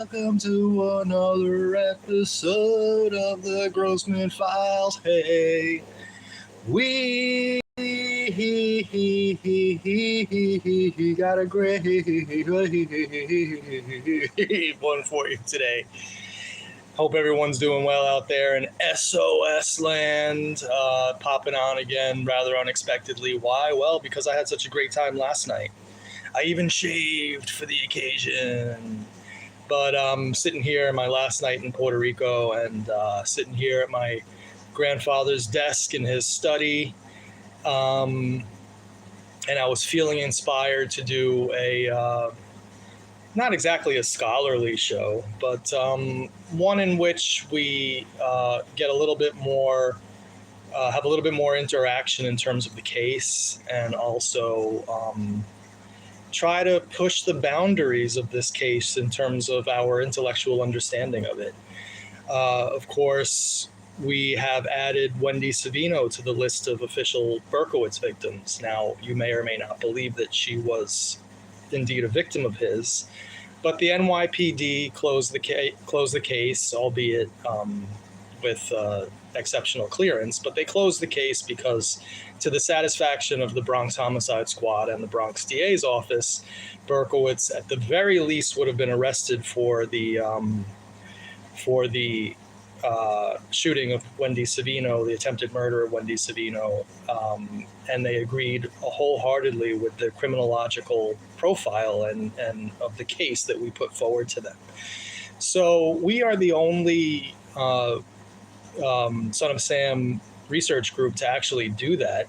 Welcome to another episode of the Grossman Files. Hey, we got a great one for you today. Hope everyone's doing well out there in SOS land, popping on again rather unexpectedly. Why? Well, because I had such a great time last night. I even shaved for the occasion. But I'm sitting here my last night in Puerto Rico and sitting here at my grandfather's desk in his study. And I was feeling inspired to do not exactly a scholarly show, but one in which we get a little bit more, have a little bit more interaction in terms of the case, and also try to push the boundaries of this case in terms of our intellectual understanding of it. Of course, we have added Wendy Savino to the list of official Berkowitz victims. Now, you may or may not believe that she was indeed a victim of his, but the NYPD closed the case, albeit with exceptional clearance, but they closed the case because, to the satisfaction of the Bronx Homicide Squad and the Bronx DA's office, Berkowitz at the very least would have been arrested for the shooting of Wendy Savino, the attempted murder of Wendy Savino, and they agreed wholeheartedly with the criminological profile and of the case that we put forward to them. So we are the only Son of Sam research group to actually do that.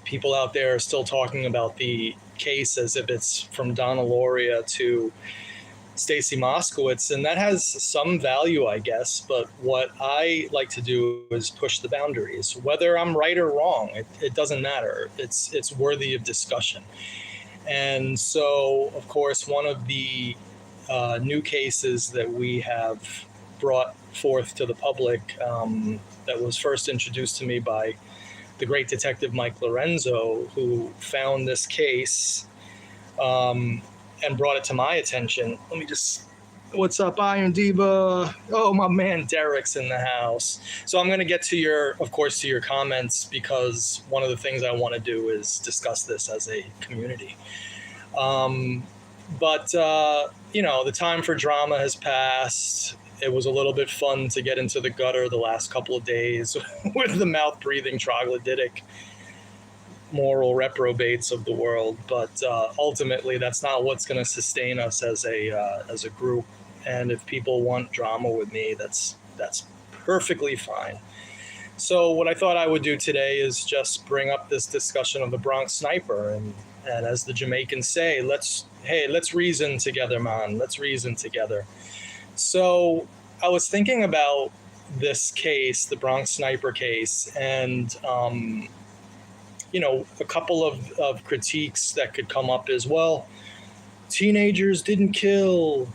People out there are still talking about the case as if it's from Donna Lauria to Stacy Moskowitz, and that has some value, I guess. But what I like to do is push the boundaries. Whether I'm right or wrong, it doesn't matter. It's worthy of discussion. And so, of course, one of the new cases that we have brought forth to the public, that was first introduced to me by the great detective Mike Lorenzo, who found this case and brought it to my attention. Let me just, what's up, Iron Diva? Oh, my man Derek's in the house. So I'm going to get to your comments, because one of the things I want to do is discuss this as a community. But the time for drama has passed. It was a little bit fun to get into the gutter the last couple of days with the mouth-breathing troglodytic moral reprobates of the world, but ultimately that's not what's going to sustain us as a group. And if people want drama with me, that's perfectly fine. So what I thought I would do today is just bring up this discussion of the Bronx sniper, and as the Jamaicans say, let's reason together, man. Let's reason together. So I was thinking about this case, the Bronx sniper case, and a couple of critiques that could come up as well. Teenagers didn't kill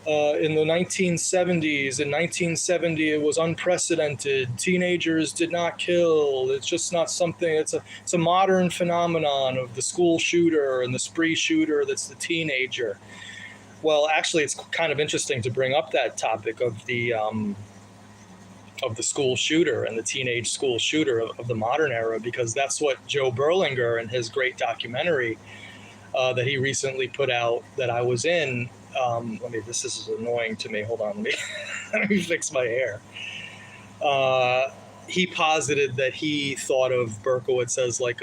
in the 1970s. In 1970, it was unprecedented. Teenagers did not kill. It's just not something. It's a modern phenomenon of the school shooter and the spree shooter that's the teenager. Well, actually, it's kind of interesting to bring up that topic of the school shooter and the teenage school shooter of the modern era, because that's what Joe Berlinger in his great documentary that he recently put out that I was in. This is annoying to me. Hold on, let me fix my hair. He posited that he thought of Berkowitz as like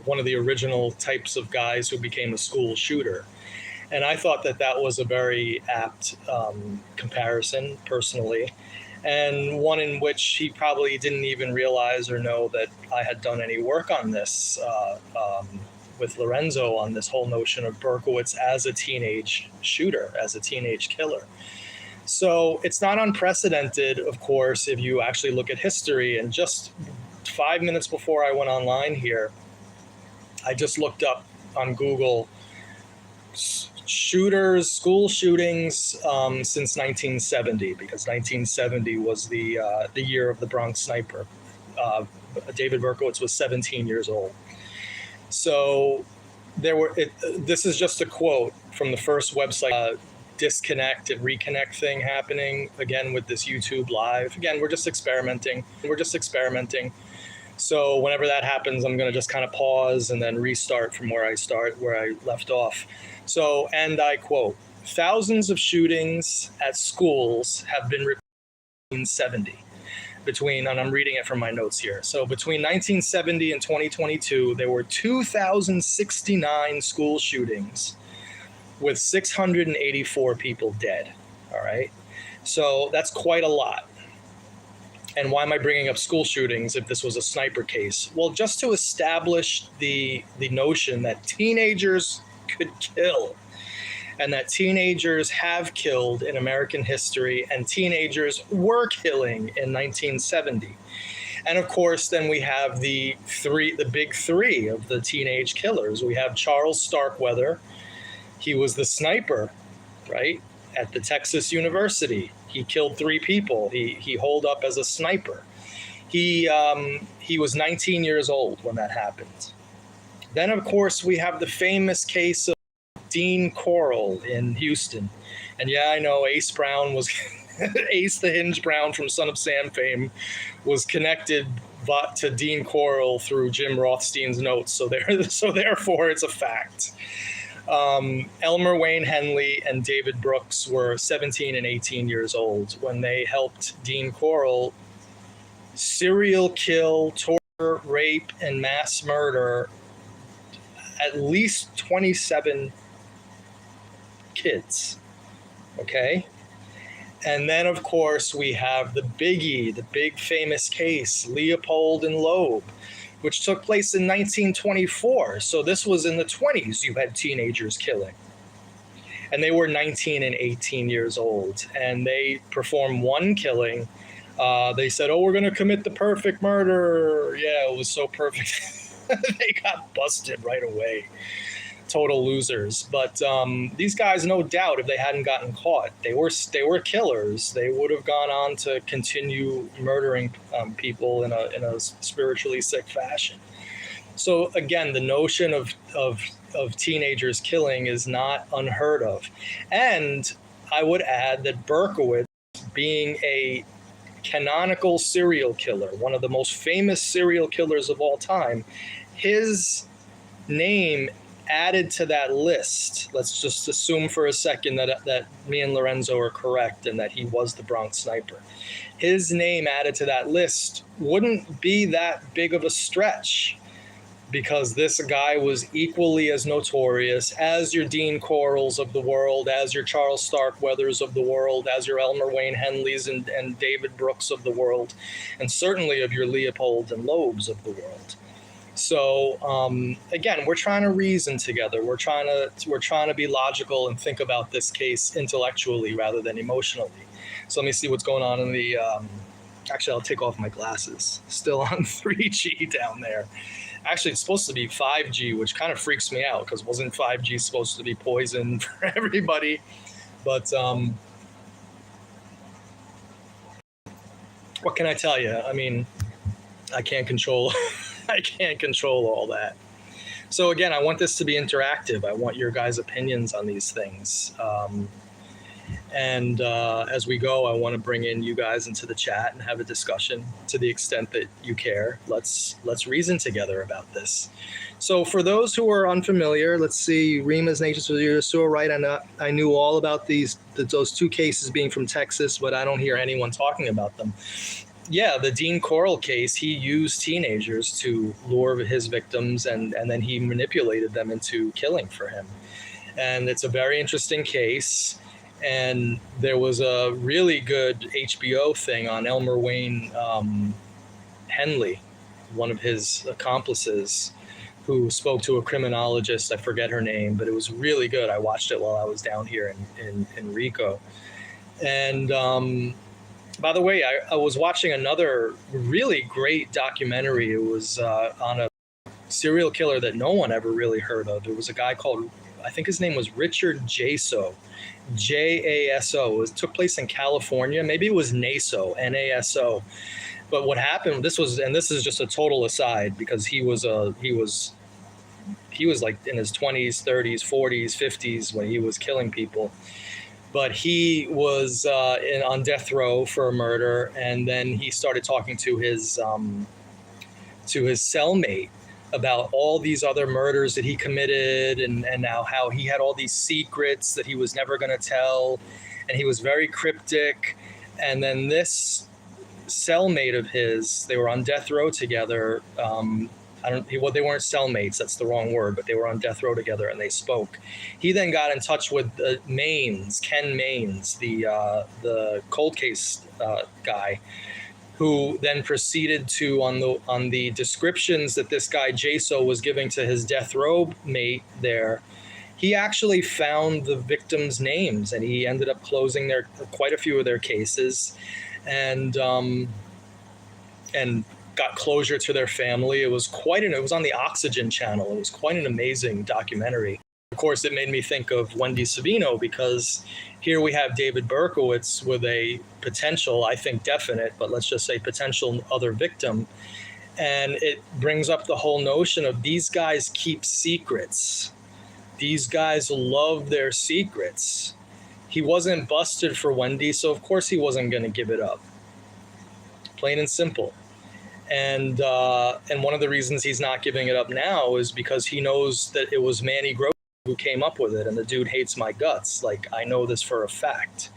one of the original types of guys who became a school shooter. And I thought that was a very apt comparison, personally, and one in which he probably didn't even realize or know that I had done any work on this with Lorenzo on this whole notion of Berkowitz as a teenage shooter, as a teenage killer. So it's not unprecedented, of course, if you actually look at history. And just 5 minutes before I went online here, I just looked up on Google school shootings since 1970, because 1970 was the year of the Bronx sniper. David Berkowitz was 17 years old. So this is just a quote from the first website disconnect and reconnect thing happening again with this YouTube live. Again, we're just experimenting. So whenever that happens, I'm going to just kind of pause and then restart from where I left off. So, and I quote, thousands of shootings at schools have been reported in 1970. And I'm reading it from my notes here. So between 1970 and 2022, there were 2,069 school shootings with 684 people dead. All right. So that's quite a lot. And why am I bringing up school shootings if this was a sniper case? Well, just to establish the notion that teenagers could kill, and that teenagers have killed in American history, and teenagers were killing in 1970. And of course, then we have the big three of the teenage killers. We have Charles Starkweather. He was the sniper, right, at the Texas University. He killed 3 people. He holed up as a sniper. He was 19 years old when that happened. Then, of course, we have the famous case of Dean Corll in Houston. And yeah, I know Ace Brown was Ace the Hinge Brown from Son of Sam fame was connected to Dean Corll through Jim Rothstein's notes. So therefore, it's a fact. Elmer Wayne Henley and David Brooks were 17 and 18 years old when they helped Dean Corll serial kill, torture, rape, and mass murder at least 27 kids. Okay? And then, of course, we have the biggie, the big famous case, Leopold and Loeb, which took place in 1924. So this was in the 20s you had teenagers killing. And they were 19 and 18 years old. And they performed one killing. They said, oh, we're going to commit the perfect murder. Yeah, it was so perfect. They got busted right away. Total losers. But these guys, no doubt, if they hadn't gotten caught, they were killers. They would have gone on to continue murdering people in a spiritually sick fashion. So again, the notion of teenagers killing is not unheard of. And I would add that Berkowitz, being a canonical serial killer, one of the most famous serial killers of all time, his name added to that list. Let's just assume for a second that me and Lorenzo are correct and that he was the Bronx sniper. His name added to that list wouldn't be that big of a stretch, because this guy was equally as notorious as your Dean Corlls of the world, as your Charles Starkweathers of the world, as your Elmer Wayne Henleys and David Brooks of the world, and certainly of your Leopold and Loebs of the world. So again, we're trying to reason together. We're trying to be logical and think about this case intellectually rather than emotionally. So let me see what's going on in the. Actually, I'll take off my glasses. Still on 3G down there. Actually, it's supposed to be 5G, which kind of freaks me out because wasn't 5G supposed to be poison for everybody? But what can I tell you? I mean, I can't control. I can't control all that. So again, I want this to be interactive. I want your guys' opinions on these things. And as we go, I want to bring in you guys into the chat and have a discussion to the extent that you care. Let's reason together about this. So for those who are unfamiliar, let's see, Rima's Nature's you're so right. I knew all about those 2 cases being from Texas, but I don't hear anyone talking about them. Yeah, the Dean Corll case, he used teenagers to lure his victims, and then he manipulated them into killing for him. And it's a very interesting case. And there was a really good HBO thing on Elmer Wayne Henley, one of his accomplices, who spoke to a criminologist. I forget her name, but it was really good. I watched it while I was down here in Rico. And by the way, I was watching another really great documentary. It was on a serial killer that no one ever really heard of. It was a guy called, I think his name was Richard Jaso, Jaso. It took place in California. Maybe it was Naso, Naso. But what happened, this is just a total aside, because he was like in his 20s, 30s, 40s, 50s when he was killing people. but he was on death row for a murder, and then he started talking to his cellmate about all these other murders that he committed, and now how he had all these secrets that he was never going to tell, and he was very cryptic. And then this cellmate of his, they were on death row together. They weren't cellmates, that's the wrong word, but they were on death row together and they spoke. He then got in touch with Ken Maines, the cold case guy, who then proceeded to, on the descriptions that this guy Jaso was giving to his death row mate there, he actually found the victims' names, and he ended up closing quite a few of their cases, and got closure to their family. It was on the Oxygen channel. It was quite an amazing documentary. Of course, it made me think of Wendy Savino, because here we have David Berkowitz with a potential, I think definite, but let's just say potential other victim. And it brings up the whole notion of these guys keep secrets. These guys love their secrets. He wasn't busted for Wendy, so of course he wasn't going to give it up. Plain and simple. And one of the reasons he's not giving it up now is because he knows that it was Manny Gross who came up with it, and the dude hates my guts. Like, I know this for a fact.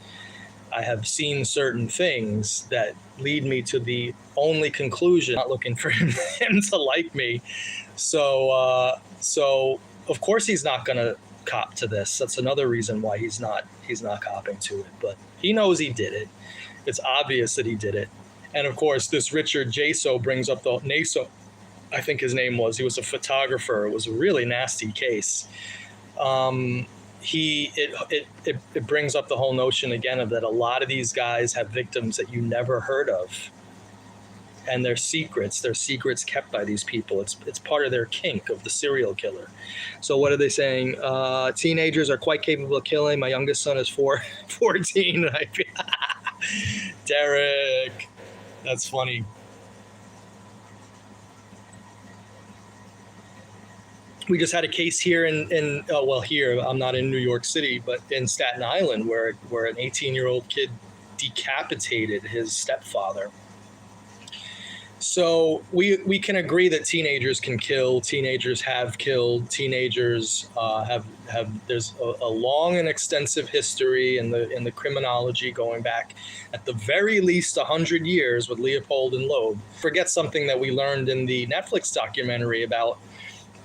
I have seen certain things that lead me to the only conclusion, not looking for him to like me. So of course he's not going to cop to this. That's another reason why he's not copping to it. But he knows he did it. It's obvious that he did it. And of course, this Richard Jaso brings up the Naso, I think his name was. He was a photographer. It was a really nasty case. It brings up the whole notion again of that a lot of these guys have victims that you never heard of, and their secrets kept by these people. It's part of their kink of the serial killer. So what are they saying? Teenagers are quite capable of killing. My youngest son is 14. Derek, that's funny. We just had a case here here, I'm not in New York City, but in Staten Island, where an 18-year-old kid decapitated his stepfather. So we can agree that teenagers can kill. Teenagers have killed. Teenagers have. There's a long and extensive history in the criminology going back, at the very least 100 years, with Leopold and Loeb. Forget something that we learned in the Netflix documentary about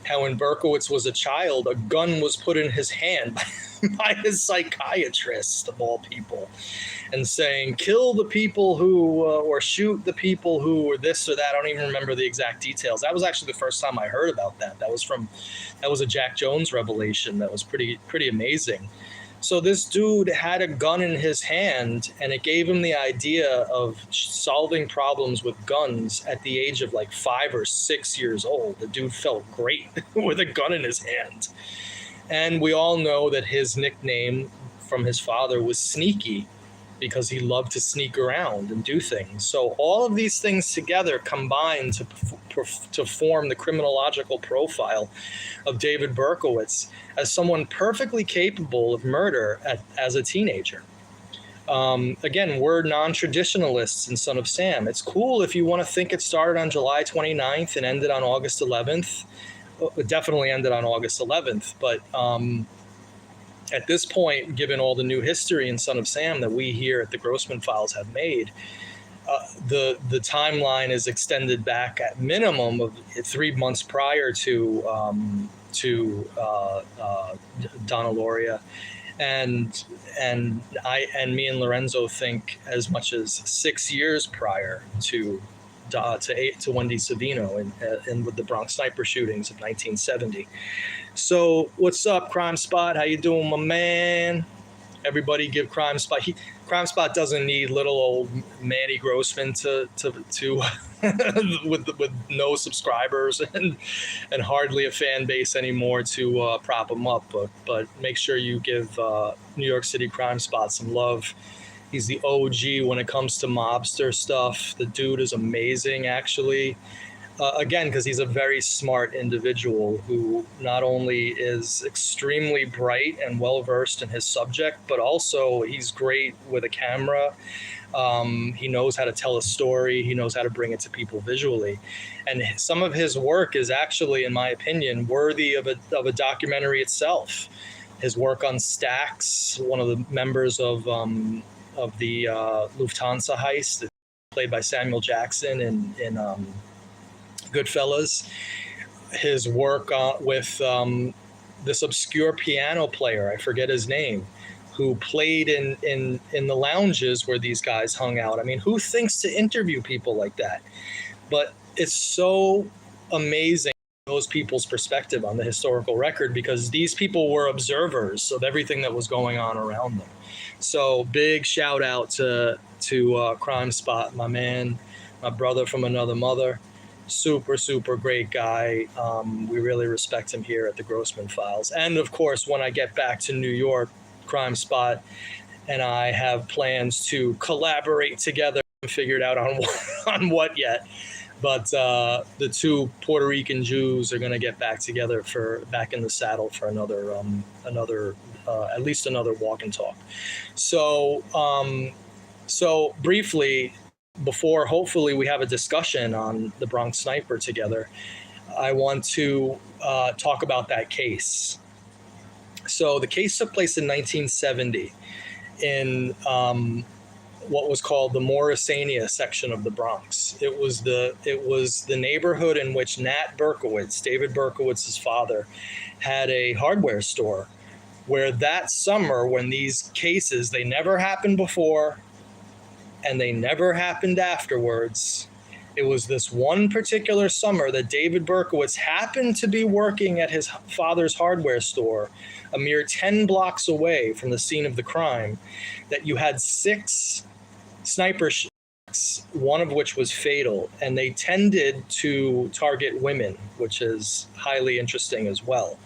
how when Berkowitz was a child, a gun was put in his hand by his psychiatrist, of all people, and saying, kill the people who, or shoot the people who, or this or that. I don't even remember the exact details. That was actually the first time I heard about that. That was a Jack Jones revelation. That was pretty amazing. So this dude had a gun in his hand, and it gave him the idea of solving problems with guns at the age of like 5 or 6 years old. The dude felt great with a gun in his hand. And we all know that his nickname from his father was Sneaky, because he loved to sneak around and do things. So all of these things together combine to form the criminological profile of David Berkowitz as someone perfectly capable of murder as a teenager. Again, we're non-traditionalists in Son of Sam. It's cool if you want to think it started on July 29th and ended on August 11th. It definitely ended on August 11th, but at this point, given all the new history in Son of Sam that we here at the Grossman Files have made, the timeline is extended back at minimum of 3 months prior to Donna Loria, and me and Lorenzo think as much as 6 years prior to Wendy Savino and with the Bronx sniper shootings of 1970. So what's up, Crime Spot? How you doing, my man? Everybody give Crime Spot. Crime Spot doesn't need little old Manny Grossman to with no subscribers and hardly a fan base anymore to prop him up. But make sure you give New York City Crime Spot some love. He's the OG when it comes to mobster stuff. The dude is amazing, actually. again, because he's a very smart individual who not only is extremely bright and well-versed in his subject, but also he's great with a camera. He knows how to tell a story. He knows how to bring it to people visually. And some of his work is actually, in my opinion, worthy of a documentary itself. His work on Stax, one of the members of the Lufthansa heist, played by Samuel Jackson in Goodfellas. His work with this obscure piano player, I forget his name, who played in the lounges where these guys hung out. I mean, who thinks to interview people like that? But it's so amazing, those people's perspective on the historical record, because these people were observers of everything that was going on around them. So big shout out to Crime Spot, my man, my brother from another mother. Super, super great guy. We really respect him here at the Grossman Files. And of course, when I get back to New York, Crime Spot and I have plans to collaborate together. Figured out on what yet, but the two Puerto Rican Jews are going to get back together back in the saddle for another at least another walk and talk. So briefly, before hopefully we have a discussion on the Bronx Sniper together, I want to talk about that case. So the case took place in 1970 in what was called the Morrisania section of the Bronx. It was the neighborhood in which Nat Berkowitz, David Berkowitz's father, had a hardware store, where that summer, when these cases, they never happened before and they never happened afterwards. It was this one particular summer that David Berkowitz happened to be working at his father's hardware store, a mere 10 blocks away from the scene of the crime, that you had 6 sniper shots, one of which was fatal, and they tended to target women, which is highly interesting as well.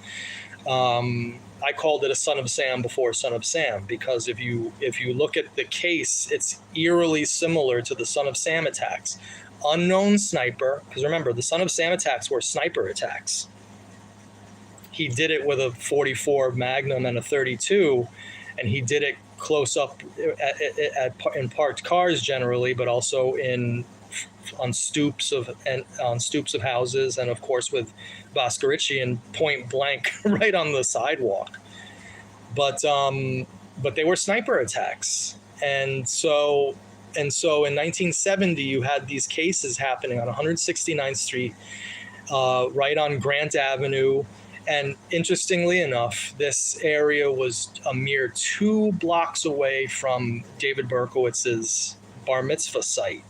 I called it a Son of Sam before Son of Sam, because if you look at the case, it's eerily similar to the Son of Sam attacks. Unknown sniper, because remember, the Son of Sam attacks were sniper attacks. He did it with a 44 Magnum and a 32, and he did it close up in parked cars generally, but also on stoops of houses, and of course with Boscorici point blank right on the sidewalk. But they were sniper attacks, and so in 1970 you had these cases happening on 169th Street, right on Grant Avenue. And interestingly enough, this area was a mere 2 blocks away from David Berkowitz's bar mitzvah site,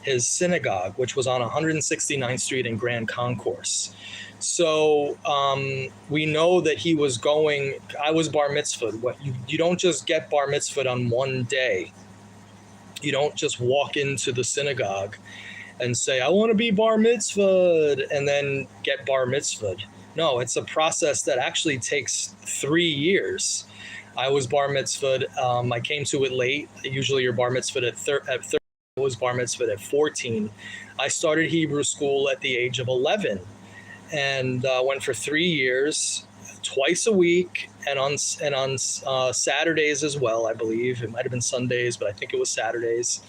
his synagogue, which was on 169th Street in Grand Concourse. So we know that he was going. I was bar mitzvahed. You don't just get bar mitzvahed on one day. You don't just walk into the synagogue and say, I want to be bar mitzvahed, and then get bar mitzvahed. No, it's a process that actually takes 3 years. I was bar mitzvahed. I came to it late. Usually you're bar mitzvahed at 30. I was bar mitzvahed at 14. I started Hebrew school at the age of 11 and went for 3 years, twice a week, and on Saturdays as well, I believe. It might have been Sundays, but I think it was Saturdays.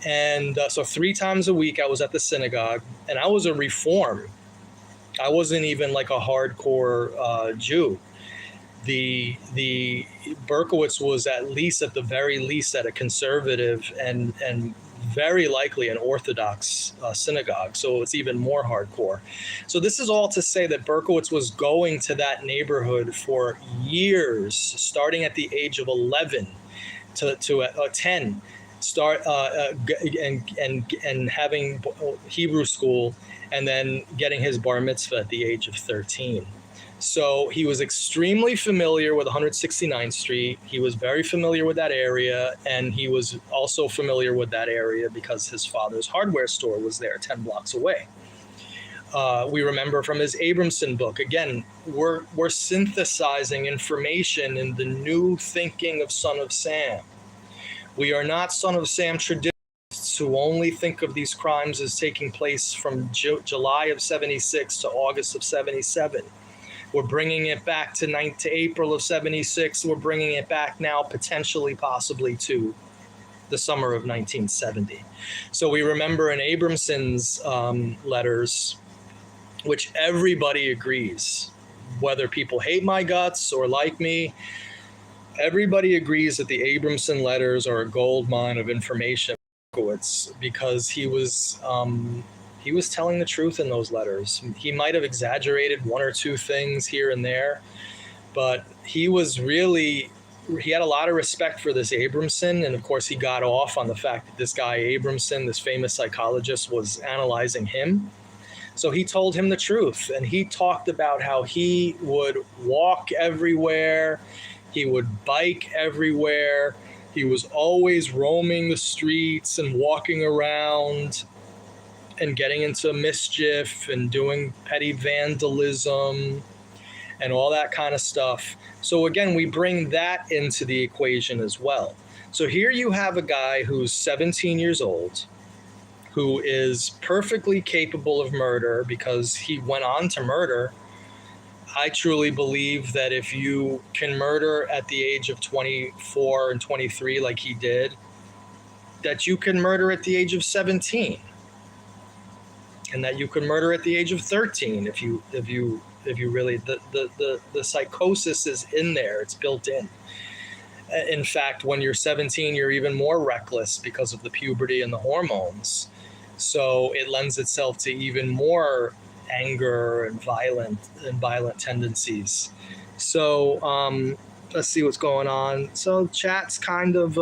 And so 3 times a week I was at the synagogue, and I was a reform. I wasn't even like a hardcore Jew. The Berkowitz was at the very least at a conservative and very likely an Orthodox synagogue, so it's even more hardcore. So this is all to say that Berkowitz was going to that neighborhood for years, starting at the age of 11 to 10, and having Hebrew school, and then getting his bar mitzvah at the age of 13. So he was extremely familiar with 169th Street. He was very familiar with that area, and he was also familiar with that area because his father's hardware store was there 10 blocks away. We remember from his Abramson book, again, we're synthesizing information in the new thinking of Son of Sam. We are not Son of Sam traditionalists journalists who only think of these crimes as taking place from July of 76 to August of 77. We're bringing it back to April of 76. We're bringing it back now, potentially, possibly to the summer of 1970. So we remember in Abramson's letters, which everybody agrees, whether people hate my guts or like me, everybody agrees that the Abramson letters are a gold mine of information for Berkowitz, because he was telling the truth in those letters. He might have exaggerated one or two things here and there, but he had a lot of respect for this Abramson. And of course, he got off on the fact that this guy Abramson, this famous psychologist, was analyzing him. So he told him the truth, and he talked about how he would walk everywhere, he would bike everywhere, he was always roaming the streets and walking around and getting into mischief and doing petty vandalism and all that kind of stuff. So again, we bring that into the equation as well. So here you have a guy who's 17 years old, who is perfectly capable of murder because he went on to murder. I truly believe that if you can murder at the age of 24 and 23 like he did, that you can murder at the age of 17, and that you can murder at the age of 13 if you really, the psychosis is in there, it's built in. In fact, when you're 17, you're even more reckless because of the puberty and the hormones. So it lends itself to even more anger and violent tendencies. So let's see what's going on. So chat's kind of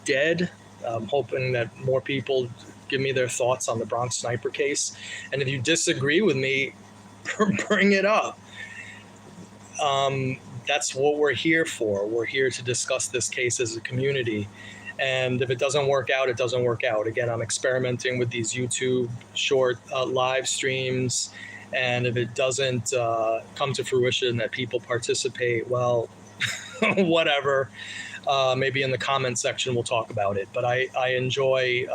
dead. I'm hoping that more people give me their thoughts on the Bronx sniper case. And if you disagree with me, bring it up. That's what we're here for. We're here to discuss this case as a community. And if it doesn't work out, it doesn't work out. Again, I'm experimenting with these YouTube short live streams. And if it doesn't come to fruition that people participate, well, whatever. Maybe in the comment section we'll talk about it. But I enjoy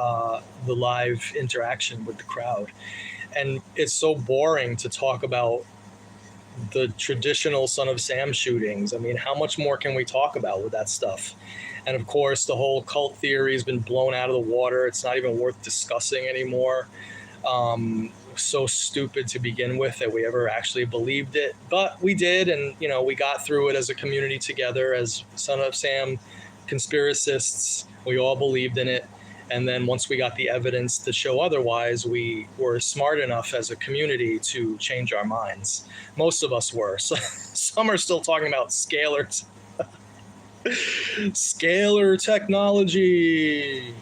the live interaction with the crowd. And it's so boring to talk about the traditional Son of Sam shootings. I mean, how much more can we talk about with that stuff? And of course, the whole cult theory has been blown out of the water. It's not even worth discussing anymore. So stupid to begin with that we ever actually believed it, but we did. And, you know, we got through it as a community together as Son of Sam conspiracists. We all believed in it. And then once we got the evidence to show otherwise, we were smart enough as a community to change our minds. Most of us were. So some are still talking about scalar technology,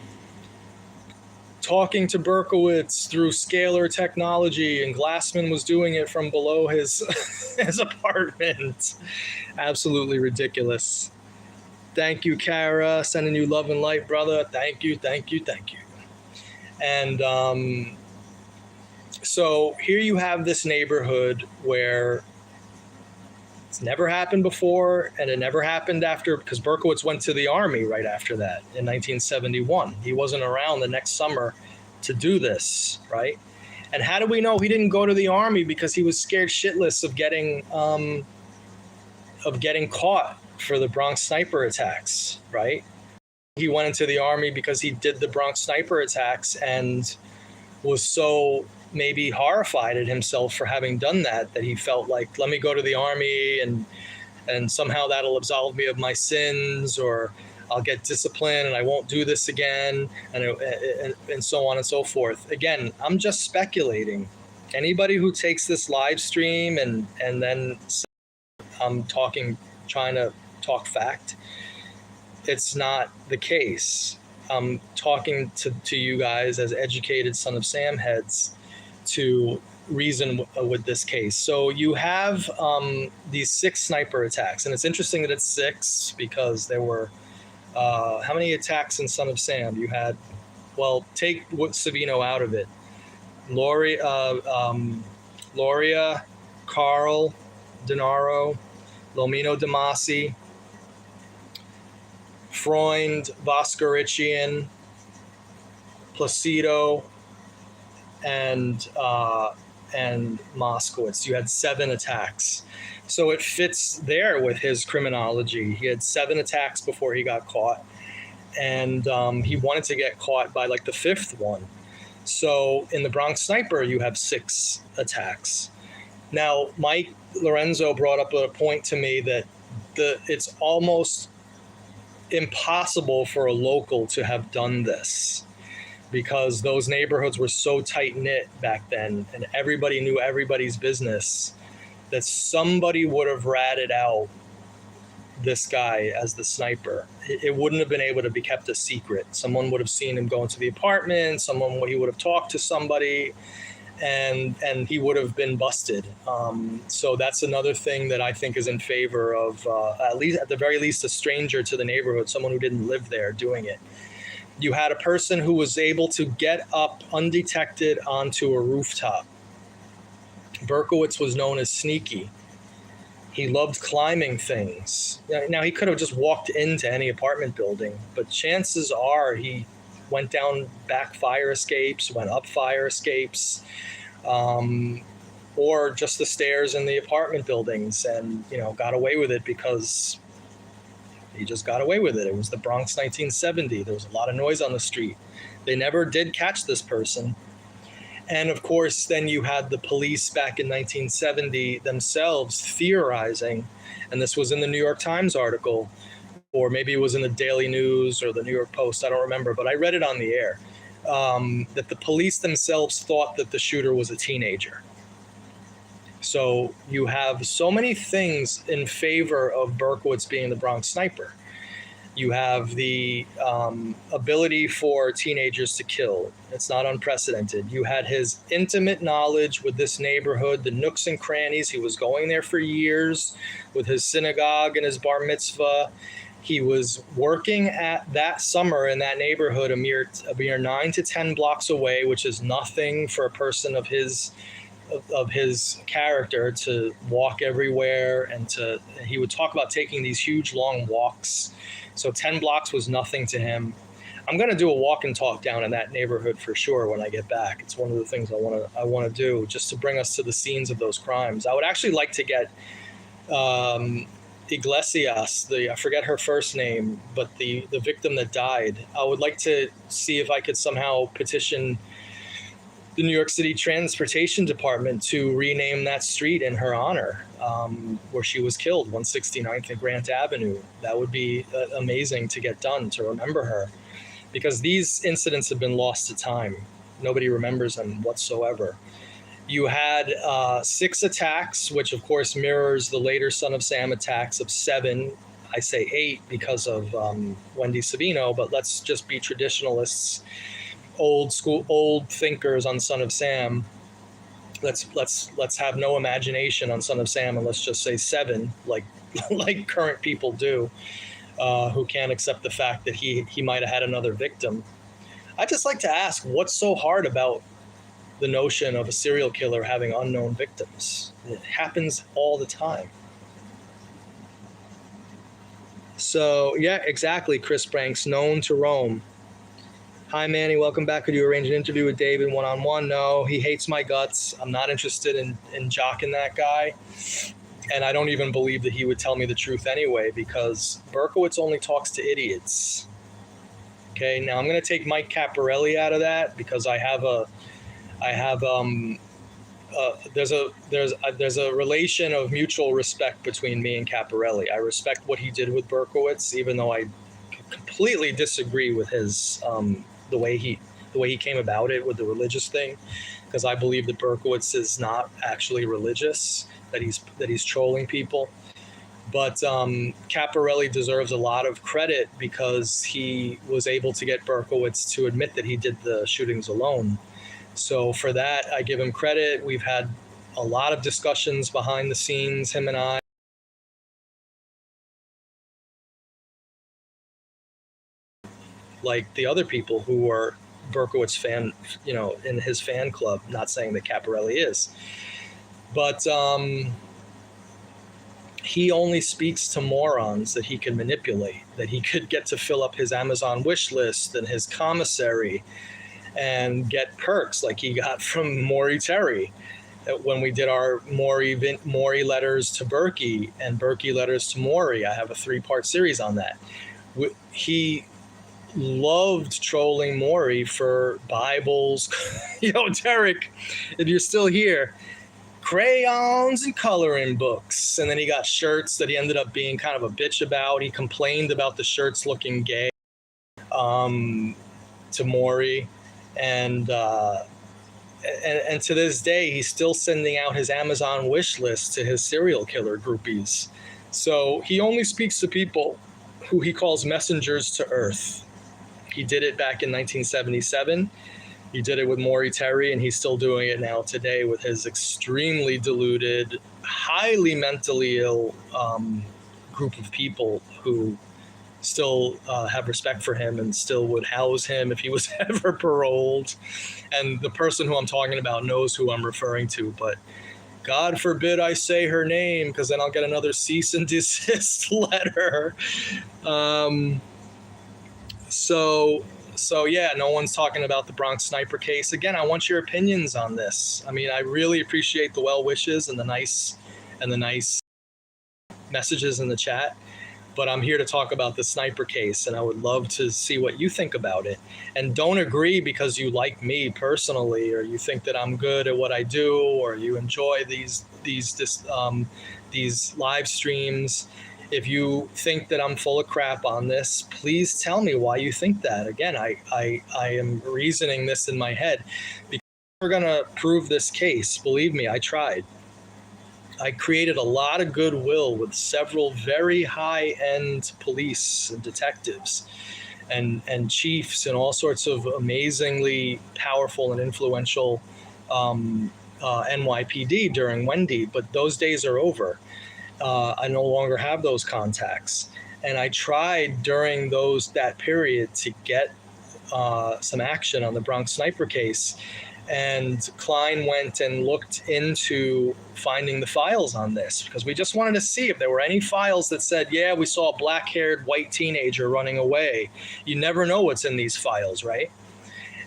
talking to Berkowitz through scalar technology, and Glassman was doing it from below his apartment. Absolutely ridiculous. Thank you, Kara. Sending you love and light, brother. Thank you. And so here you have this neighborhood where it's never happened before, and it never happened after, because Berkowitz went to the Army right after that in 1971. He wasn't around the next summer to do this, right? And how do we know he didn't go to the Army? Because he was scared shitless of getting caught for the Bronx sniper attacks, right? He went into the Army because he did the Bronx sniper attacks and was so maybe horrified at himself for having done that he felt like, let me go to the Army and somehow that'll absolve me of my sins, or I'll get disciplined and I won't do this again, and so on and so forth. Again, I'm just speculating. Anybody who takes this live stream and then I'm trying to talk fact, it's not the case. I'm talking to you guys as educated Son of Sam heads to reason with this case. So you have these 6 sniper attacks, and it's interesting that it's 6 because there were how many attacks in Son of Sam? You had, well, take what Savino out of it. Loria, Carl, Denaro, Lomino Damasi, Freund, Voskerichian, Placido, and Moskowitz. You had 7 attacks. So it fits there with his criminology. He had 7 attacks before he got caught, and he wanted to get caught by like the 5th one. So in the Bronx Sniper, you have 6 attacks. Now, Mike Lorenzo brought up a point to me that it's almost impossible for a local to have done this, because those neighborhoods were so tight-knit back then and everybody knew everybody's business, that somebody would have ratted out this guy as the sniper. It wouldn't have been able to be kept a secret. Someone would have seen him go into the apartment, he would have talked to somebody, and he would have been busted. So that's another thing that I think is in favor of, at the very least, a stranger to the neighborhood, someone who didn't live there doing it. You had a person who was able to get up undetected onto a rooftop. Berkowitz was known as sneaky. He loved climbing things. Now, he could have just walked into any apartment building, but chances are he went down back fire escapes, went up fire escapes, or just the stairs in the apartment buildings, and got away with it because he just got away with it. It was the Bronx 1970. There was a lot of noise on the street. They never did catch this person. And of course, then you had the police back in 1970 themselves theorizing, and this was in the New York Times article, or maybe it was in the Daily News or the New York Post, I don't remember, but I read it on the air, that the police themselves thought that the shooter was a teenager. So you have so many things in favor of Berkowitz being the Bronx Sniper. You have the ability for teenagers to kill. It's not unprecedented. You had his intimate knowledge with this neighborhood, the nooks and crannies. He was going there for years with his synagogue and his bar mitzvah. He was working at that summer in that neighborhood a mere 9 to 10 blocks away, which is nothing for a person of his character to walk everywhere. And he would talk about taking these huge long walks. So 10 blocks was nothing to him. I'm going to do a walk and talk down in that neighborhood for sure when I get back. It's one of the things I want to do, just to bring us to the scenes of those crimes. I would actually like to get Iglesias, I forget her first name, but the victim that died. I would like to see if I could somehow petition the New York City Transportation Department to rename that street in her honor, where she was killed, 169th and Grant Avenue. That would be amazing to get done, to remember her, because these incidents have been lost to time. Nobody remembers them whatsoever. You had 6 attacks, which of course mirrors the later Son of Sam attacks of 7. I say 8 because of Wendy Savino, but let's just be traditionalists, old thinkers on Son of Sam. Let's have no imagination on Son of Sam, and let's just say 7, like current people do, who can't accept the fact that he might have had another victim. I'd just like to ask, what's so hard about the notion of a serial killer having unknown victims? It happens all the time. So yeah, exactly. Chris Branks, known to roam. Hi, Manny. Welcome back. Could you arrange an interview with David one-on-one? No, he hates my guts. I'm not interested in jocking that guy. And I don't even believe that he would tell me the truth anyway, because Berkowitz only talks to idiots. Okay, now I'm going to take Mike Caparelli out of that, because there's a relation of mutual respect between me and Caparelli. I respect what he did with Berkowitz, even though I completely disagree with his the way he came about it with the religious thing, because I believe that Berkowitz is not actually religious, that he's trolling people. But Caparelli deserves a lot of credit because he was able to get Berkowitz to admit that he did the shootings alone. So for that, I give him credit. We've had a lot of discussions behind the scenes, him and I. Like the other people who were Berkowitz fan, in his fan club, not saying that Caparelli is. But he only speaks to morons that he can manipulate, that he could get to fill up his Amazon wish list and his commissary and get perks like he got from Maury Terry when we did our Maury letters to Berkey and Berkey letters to Maury. I have a 3-part series on that. He loved trolling Maury for Bibles. Derek, if you're still here, crayons and coloring books. And then he got shirts that he ended up being kind of a bitch about. He complained about the shirts looking gay to Maury. And to this day, he's still sending out his Amazon wish list to his serial killer groupies. So he only speaks to people who he calls messengers to Earth. He did it back in 1977. He did it with Maury Terry, and he's still doing it now today with his extremely deluded, highly mentally ill group of people who still have respect for him and still would house him if he was ever paroled. And the person who I'm talking about knows who I'm referring to, but God forbid I say her name, because then I'll get another cease and desist letter. So yeah, no one's talking about the Bronx sniper case. Again, I want your opinions on this. I mean, I really appreciate the well wishes and the nice messages in the chat, but I'm here to talk about the sniper case, and I would love to see what you think about it. And don't agree because you like me personally, or you think that I'm good at what I do, or you enjoy these live streams. If you think that I'm full of crap on this, please tell me why you think that. Again, I am reasoning this in my head because we're going to prove this case. Believe me, I tried. I created a lot of goodwill with several very high-end police and detectives and chiefs and all sorts of amazingly powerful and influential NYPD during Wendy, but those days are over. I no longer have those contacts. And I tried during that period to get some action on the Bronx sniper case. And Klein went and looked into finding the files on this because we just wanted to see if there were any files that said, yeah, we saw a black-haired white teenager running away. You never know what's in these files, right?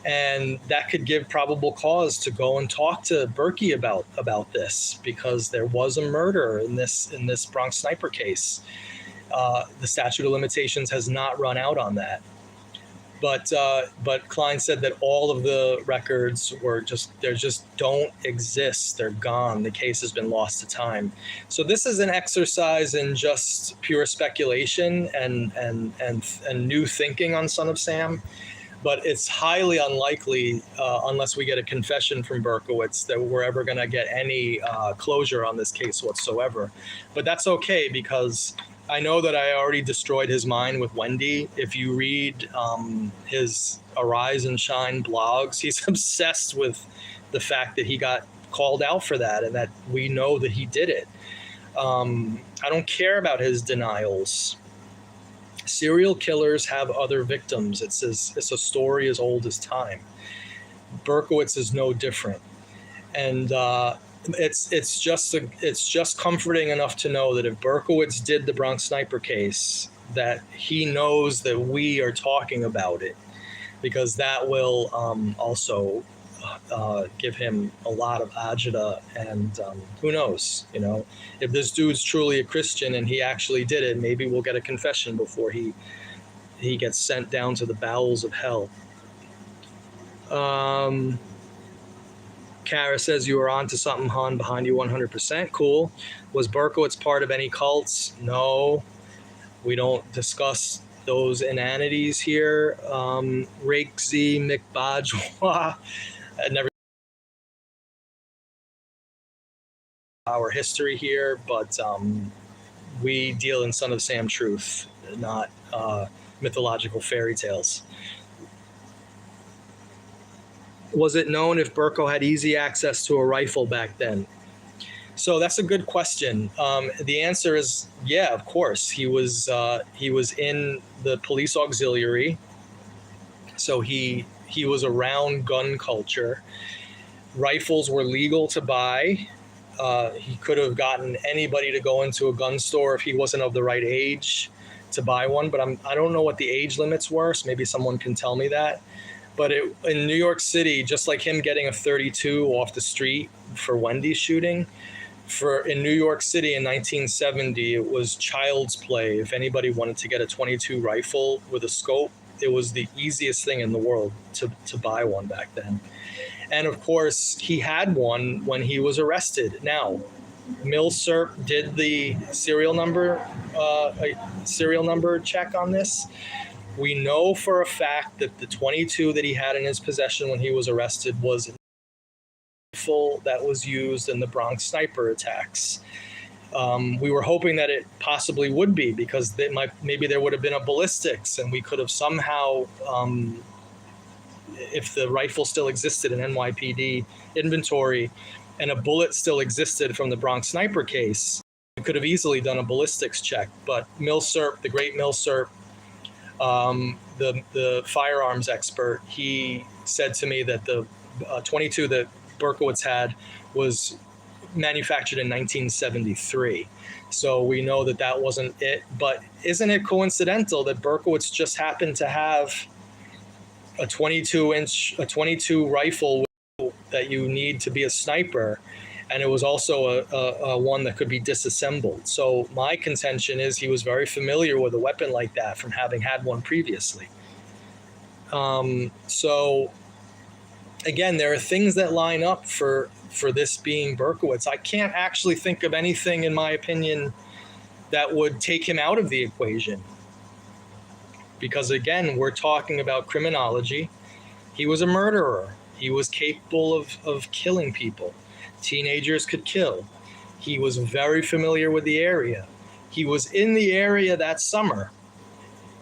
And that could give probable cause to go and talk to Berkey about this, because there was a murder in this Bronx sniper case. The statute of limitations has not run out on that. But Klein said that all of the records just don't exist. They're gone. The case has been lost to time. So this is an exercise in just pure speculation and new thinking on Son of Sam. But it's highly unlikely, unless we get a confession from Berkowitz, that we're ever going to get any closure on this case whatsoever. But that's okay, because I know that I already destroyed his mind with Wendy. If you read his Arise and Shine blogs, he's obsessed with the fact that he got called out for that and that we know that he did it. I don't care about his denials. Serial killers have other victims. It's a story as old as time. Berkowitz is no different, and it's just comforting enough to know that if Berkowitz did the Bronx sniper case, that he knows that we are talking about it, because that will also give him a lot of agita, and who knows, if this dude's truly a Christian and he actually did it, maybe we'll get a confession before he gets sent down to the bowels of hell. Kara says you were on to something, Han, behind you 100%. Cool. Was Berkowitz part of any cults? No, we don't discuss those inanities here. Rakesy McBadjois. Never our history here, but we deal in Son of Sam truth, not mythological fairy tales. Was it known if Berko had easy access to a rifle back then? So that's a good question. The answer is yeah, of course. He was in the police auxiliary, so he was around gun culture. Rifles were legal to buy. He could have gotten anybody to go into a gun store if he wasn't of the right age to buy one, but I don't know what the age limits were, so maybe someone can tell me that. But in New York City, just like him getting a 32 off the street for Wendy's shooting, in New York City in 1970, it was child's play. If anybody wanted to get a 22 rifle with a scope, it was the easiest thing in the world to buy one back then. And of course, he had one when he was arrested. Now, Milsurp did the serial number check on this. We know for a fact that the 22 that he had in his possession when he was arrested was a rifle that was used in the Bronx sniper attacks. We were hoping that it possibly would be, because maybe there would have been a ballistics, and we could have somehow, if the rifle still existed in NYPD inventory and a bullet still existed from the Bronx sniper case, we could have easily done a ballistics check. But Milsurp, the great Milsurp, the firearms expert, he said to me that the 22 that Berkowitz had was manufactured in 1973. So we know that that wasn't it. But isn't it coincidental that Berkowitz just happened to have a 22 rifle that you need to be a sniper, and it was also a one that could be disassembled? So my contention is he was very familiar with a weapon like that from having had one previously. So again, there are things that line up for this being Berkowitz. I can't actually think of anything, in my opinion, that would take him out of the equation. Because again, we're talking about criminology. He was a murderer. He was capable of killing people. Teenagers could kill. He was very familiar with the area. He was in the area that summer.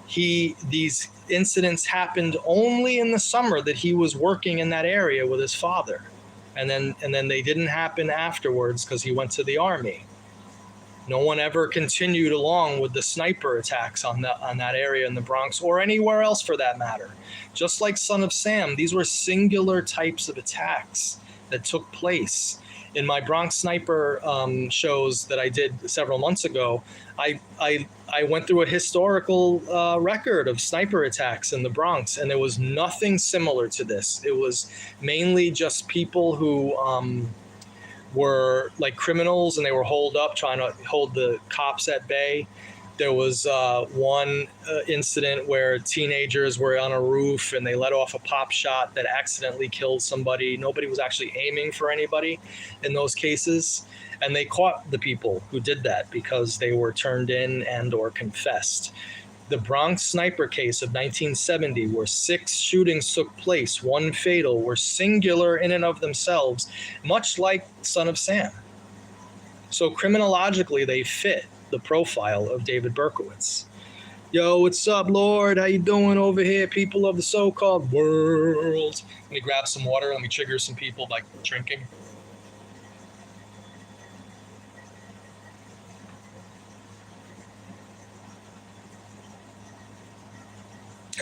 These incidents happened only in the summer that he was working in that area with his father. And then they didn't happen afterwards because he went to the army. No one ever continued along with the sniper attacks on that area in the Bronx, or anywhere else for that matter. Just like Son of Sam, these were singular types of attacks that took place. In my Bronx sniper shows that I did several months ago, I went through a historical record of sniper attacks in the Bronx, and there was nothing similar to this. It was mainly just people who were like criminals, and they were holed up trying to hold the cops at bay. There was one incident where teenagers were on a roof and they let off a pop shot that accidentally killed somebody. Nobody was actually aiming for anybody in those cases. And they caught the people who did that because they were turned in and or confessed. The Bronx sniper case of 1970, where 6 shootings took place, 1 fatal, were singular in and of themselves, much like Son of Sam. So criminologically, they fit the profile of David Berkowitz. Yo, what's up, Lord? How you doing over here, people of the so-called world? Let me grab some water. Let me trigger some people by drinking.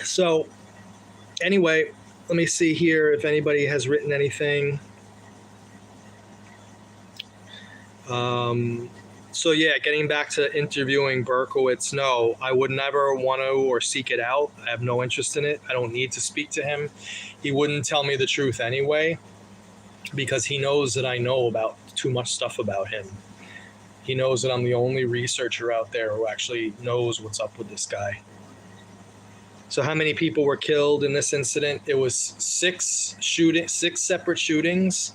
So anyway, let me see here if anybody has written anything. So yeah, getting back to interviewing Berkowitz, no, I would never want to or seek it out. I have no interest in it. I don't need to speak to him. He wouldn't tell me the truth anyway, because he knows that I know about too much stuff about him. He knows that I'm the only researcher out there who actually knows what's up with this guy. So how many people were killed in this incident? It was 6 separate shootings.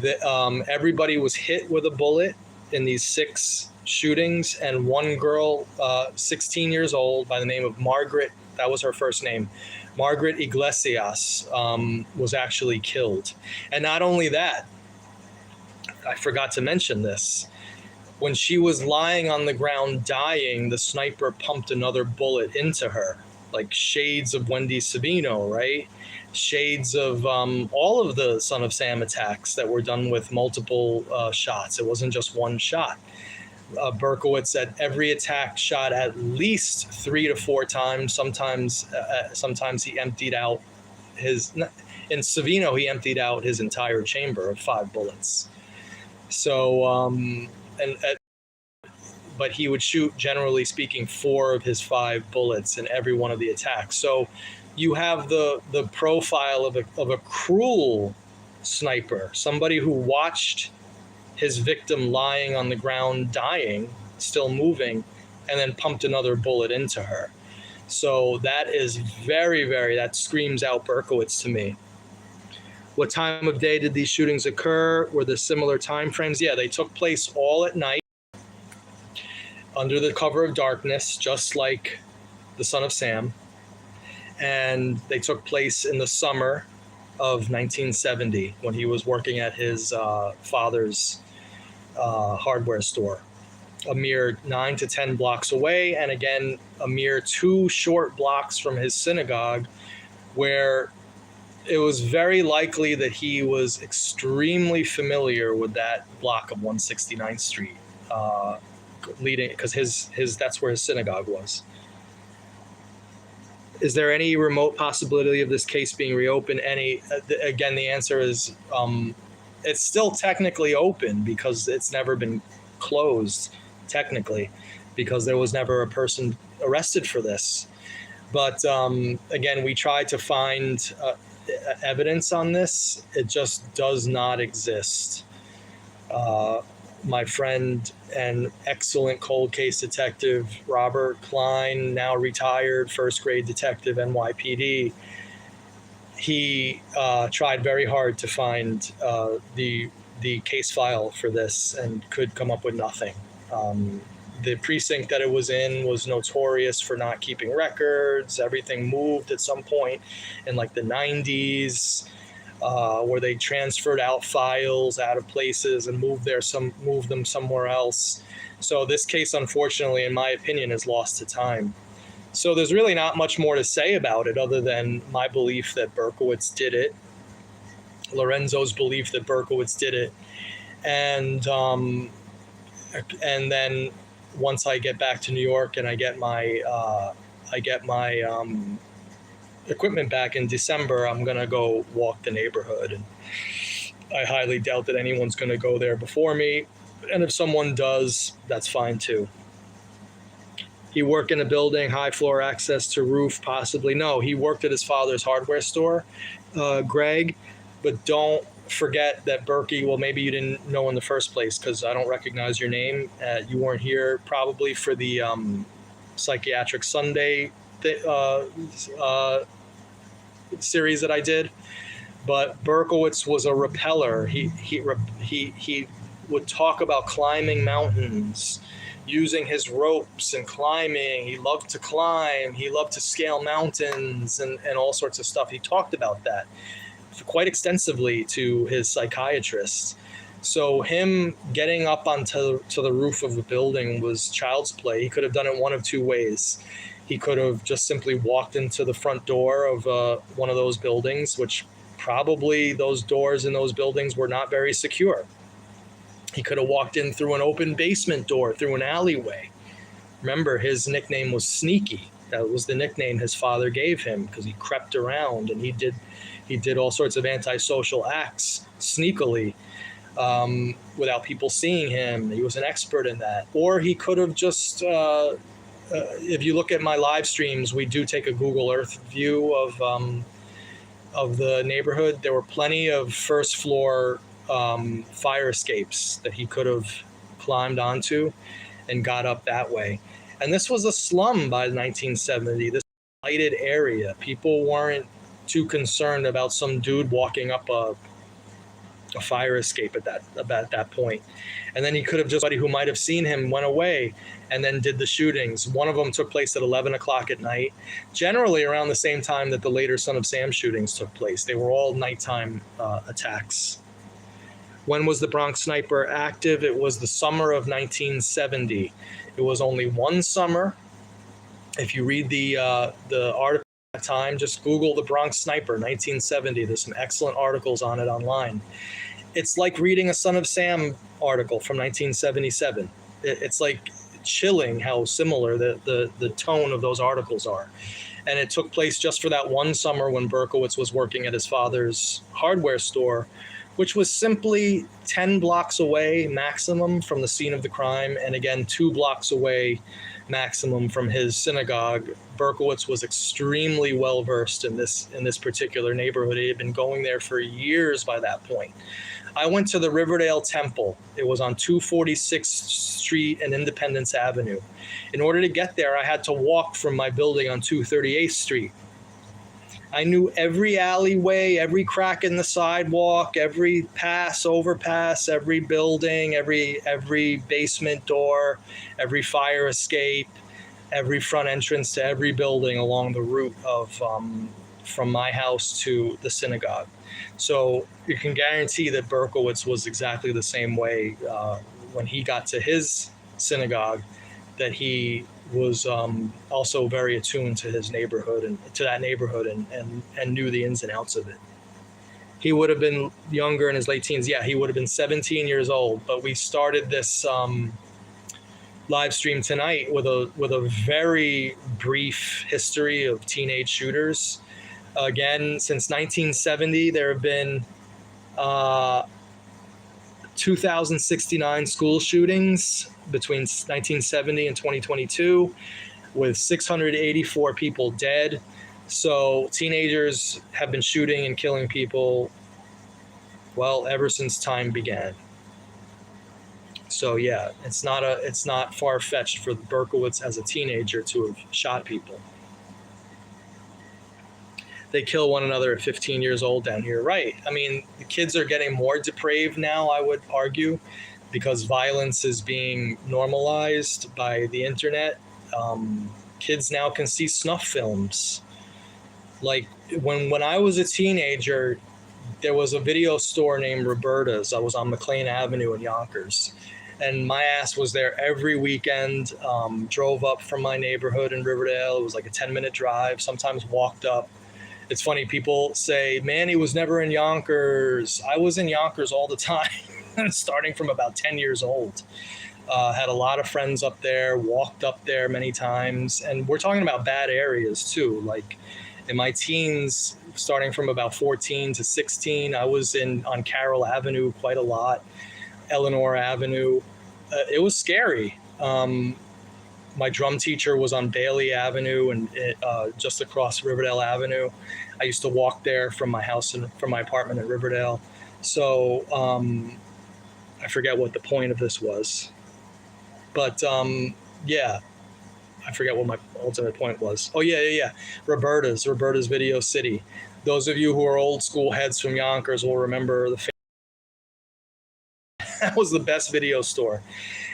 Everybody was hit with a bullet in these 6 shootings, and one girl, 16 years old, by the name of Margaret, that was her first name, Margaret Iglesias, was actually killed. And not only that, I forgot to mention this, when she was lying on the ground dying, the sniper pumped another bullet into her, like shades of Wendy Savino, right? Shades of all of the Son of Sam attacks that were done with multiple shots. It wasn't just one shot. Berkowitz at every attack shot at least 3 to 4 times. Sometimes he emptied out in Savino, he emptied out his entire chamber of 5 bullets. So, but he would shoot, generally speaking, 4 of his 5 bullets in every one of the attacks. So you have the profile of a cruel sniper, somebody who watched his victim lying on the ground, dying, still moving, and then pumped another bullet into her. So that is very, very, that screams out Berkowitz to me. What time of day did these shootings occur? Were there similar time frames? Yeah, they took place all at night under the cover of darkness, just like the Son of Sam. And they took place in the summer of 1970 when he was working at his father's hardware store, a mere 9 to 10 blocks away, and again, a mere 2 short blocks from his synagogue, where it was very likely that he was extremely familiar with that block of 169th Street, leading, because his that's where his synagogue was. Is there any remote possibility of this case being reopened? Again, the answer is it's still technically open because it's never been closed, technically, because there was never a person arrested for this. But again, we tried to find evidence on this. It just does not exist. My friend and excellent cold case detective, Robert Klein, now retired first grade detective, NYPD, he tried very hard to find the case file for this and could come up with nothing. The precinct that it was in was notorious for not keeping records. Everything moved at some point in like the 90s. Where they transferred out files out of places and moved them somewhere else. So this case, unfortunately, in my opinion, is lost to time. So there's really not much more to say about it other than my belief that Berkowitz did it, Lorenzo's belief that Berkowitz did it, and then once I get back to New York and I get my equipment back in December, I'm gonna go walk the neighborhood, and I highly doubt that anyone's gonna go there before me, and if someone does, that's fine too. He worked in a building, high floor access to roof, possibly. No, he worked at his father's hardware store, Greg, but don't forget that Berkey, well, maybe you didn't know in the first place because I don't recognize your name. You weren't here probably for the Psychiatric Sunday series that I did, but Berkowitz was a repeller. He would talk about climbing mountains, using his ropes and climbing. He loved to climb. He loved to scale mountains and all sorts of stuff. He talked about that quite extensively to his psychiatrist. So him getting up onto the roof of a building was child's play. He could have done it one of 2 ways. He could have just simply walked into the front door of one of those buildings, which probably those doors in those buildings were not very secure. He could have walked in through an open basement door, through an alleyway. Remember, his nickname was Sneaky. That was the nickname his father gave him because he crept around and he did all sorts of antisocial acts sneakily without people seeing him. He was an expert in that. Or he could have just if you look at my live streams, we do take a Google Earth view of the neighborhood. There were plenty of first floor fire escapes that he could have climbed onto and got up that way. And this was a slum by 1970. This lighted area. People weren't too concerned about some dude walking up a fire escape at that point. And then he could have just, somebody who might have seen him went away and then did the shootings. One of them took place at 11 o'clock at night, generally around the same time that the later Son of Sam shootings took place. They were all nighttime attacks. When was the Bronx sniper active? It was the summer of 1970. It was only one summer. If you read the article at that time, just Google the Bronx sniper 1970. There's some excellent articles on it online. It's like reading a Son of Sam article from 1977. It's like chilling how similar the tone of those articles are. And it took place just for that one summer when Berkowitz was working at his father's hardware store, which was simply 10 blocks away maximum from the scene of the crime, and again 2 blocks away maximum from his synagogue. Berkowitz was extremely well versed in this particular neighborhood. He had been going there for years by that point. I went to the Riverdale Temple. It was on 246th Street and Independence Avenue. In order to get there, I had to walk from my building on 238th Street. I knew every alleyway, every crack in the sidewalk, every overpass, every building, every basement door, every fire escape, every front entrance to every building along the route of from my house to the synagogue. So you can guarantee that Berkowitz was exactly the same way when he got to his synagogue, that he was also very attuned to his neighborhood and to that neighborhood and knew the ins and outs of it. He would have been younger, in his late teens. Yeah, he would have been 17 years old. But we started this live stream tonight with a very brief history of teenage shooters. Again, since 1970, there have been 2,069 school shootings between 1970 and 2022, with 684 people dead. So teenagers have been shooting and killing people, well, ever since time began. So yeah, it's not far-fetched for Berkowitz as a teenager to have shot people. They kill one another at 15 years old down here. Right. I mean, the kids are getting more depraved now, I would argue, because violence is being normalized by the internet. Kids now can see snuff films. Like when I was a teenager, there was a video store named Roberta's. I was on McLean Avenue in Yonkers. And my ass was there every weekend, drove up from my neighborhood in Riverdale. It was like a 10-minute drive, sometimes walked up. It's funny, people say, man, he was never in Yonkers. I was in Yonkers all the time, starting from about 10 years old. Had a lot of friends up there, walked up there many times. And we're talking about bad areas too. Like in my teens, starting from about 14 to 16, I was on Carroll Avenue quite a lot, Eleanor Avenue. It was scary. My drum teacher was on Bailey Avenue and just across Riverdale Avenue. I used to walk there from my house and from my apartment in Riverdale. So I forget what the point of this was. But yeah, I forget what my ultimate point was. Oh, yeah. Roberta's Video City. Those of you who are old school heads from Yonkers will remember that was the best video store.